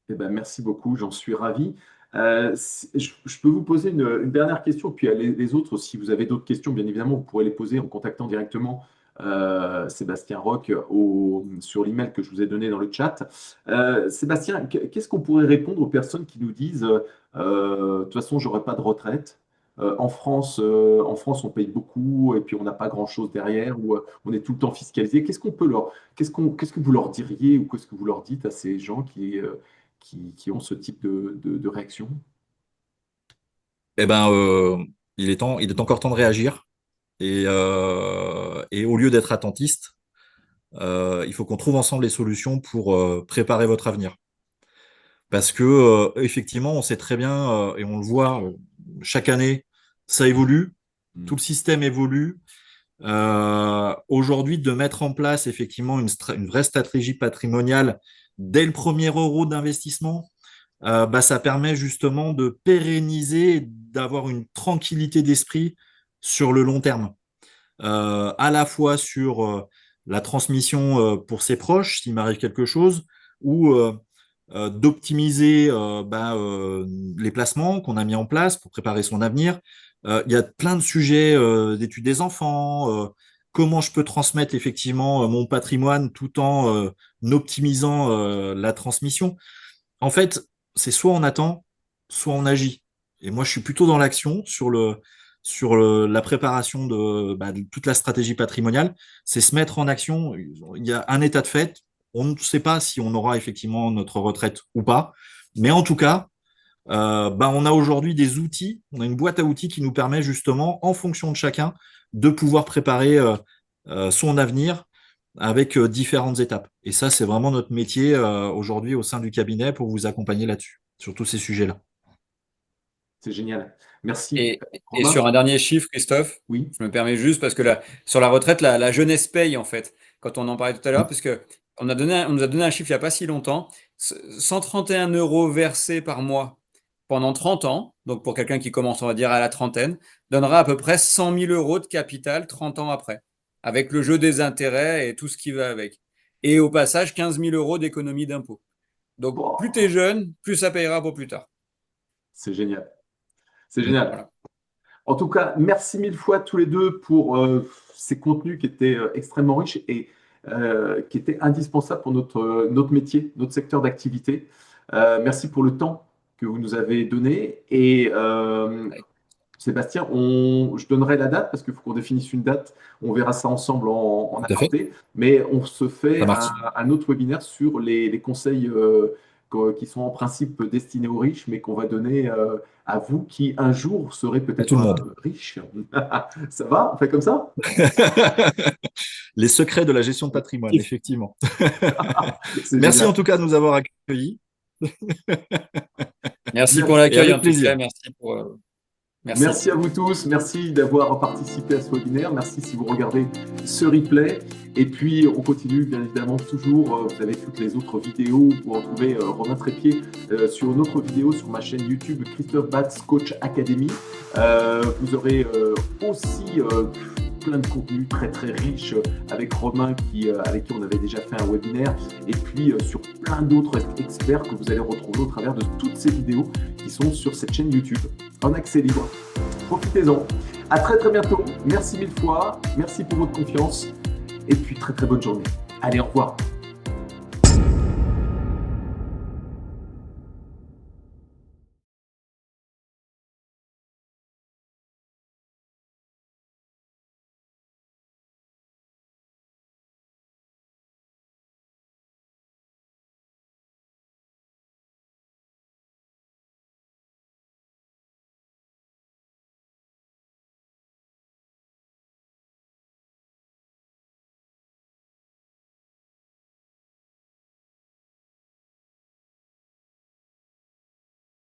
Eh ben, merci beaucoup, j'en suis ravi. Je peux vous poser une dernière question, puis les autres, si vous avez d'autres questions, bien évidemment, vous pourrez les poser en contactant directement Sébastien Roch sur l'email que je vous ai donné dans le chat. Sébastien, qu'est-ce qu'on pourrait répondre aux personnes qui nous disent de toute façon, j'aurai pas de retraite. En France, on paye beaucoup et puis on n'a pas grand-chose derrière, ou on est tout le temps fiscalisé. Qu'est-ce que vous leur diriez ou qu'est-ce que vous leur dites à ces gens qui ont ce type de réaction? Eh ben, il est encore temps de réagir. Et au lieu d'être attentiste, il faut qu'on trouve ensemble les solutions pour préparer votre avenir. Parce que effectivement, on sait très bien et on le voit chaque année, ça évolue, tout le système évolue. Aujourd'hui, de mettre en place effectivement une vraie stratégie patrimoniale dès le premier euro d'investissement, ça permet justement de pérenniser, d'avoir une tranquillité d'esprit sur le long terme, à la fois sur la transmission pour ses proches, s'il m'arrive quelque chose, ou d'optimiser les placements qu'on a mis en place pour préparer son avenir. Il y a plein de sujets d'études des enfants, comment je peux transmettre effectivement mon patrimoine tout en optimisant la transmission. En fait, c'est soit on attend, soit on agit. Et moi, je suis plutôt dans l'action la préparation de toute la stratégie patrimoniale. C'est se mettre en action. Il y a un état de fait. On ne sait pas si on aura effectivement notre retraite ou pas. Mais en tout cas, on a aujourd'hui des outils, on a une boîte à outils qui nous permet justement, en fonction de chacun, de pouvoir préparer son avenir avec différentes étapes. Et ça, c'est vraiment notre métier aujourd'hui au sein du cabinet pour vous accompagner là-dessus, sur tous ces sujets-là. C'est génial. Merci. Et Romain? sur un dernier chiffre, Christophe, Oui. je me permets juste parce que sur la retraite, la jeunesse paye en fait. Quand on en parlait tout à l'heure, parce que on nous a donné un chiffre il n'y a pas si longtemps, 131 € versés par mois pendant 30 ans, donc pour quelqu'un qui commence, on va dire, à la trentaine, donnera à peu près 100 000 € de capital 30 ans après, avec le jeu des intérêts et tout ce qui va avec. Et au passage, 15 000 € d'économie d'impôt. Donc, Wow. plus tu es jeune, plus ça payera pour plus tard. C'est génial. C'est génial. Voilà. En tout cas, merci mille fois tous les deux pour ces contenus qui étaient extrêmement riches et qui étaient indispensables pour notre métier, notre secteur d'activité. Merci pour le temps que vous nous avez donné. Et Sébastien, je donnerai la date parce qu'il faut qu'on définisse une date. On verra ça ensemble en Tout à fait. aparté. Mais on se fait Ça marche. un autre webinaire sur les conseils qui sont en principe destinés aux riches, mais qu'on va donner à vous qui un jour serez peut-être tout le monde. riche. Ça va? On fait comme ça? Les secrets de la gestion de patrimoine, effectivement. C'est Merci génial. en tout cas de nous avoir accueillis. Merci Bien. pour l'accueil, avec en tout plaisir. cas. Merci pour. Merci. Merci à vous tous, merci d'avoir participé à ce webinaire, merci si vous regardez ce replay. Et puis on continue bien évidemment toujours, vous avez toutes les autres vidéos, vous retrouvez Romain Trépied sur une autre vidéo sur ma chaîne YouTube Christophe Batz Coach Academy. Vous aurez aussi plein de contenus très très riches avec Romain avec qui on avait déjà fait un webinaire, et puis sur plein d'autres experts que vous allez retrouver au travers de toutes ces vidéos qui sont sur cette chaîne YouTube en accès libre. Profitez-en. À très très bientôt. Merci mille fois. Merci pour votre confiance. Et puis très très bonne journée. Allez, au revoir.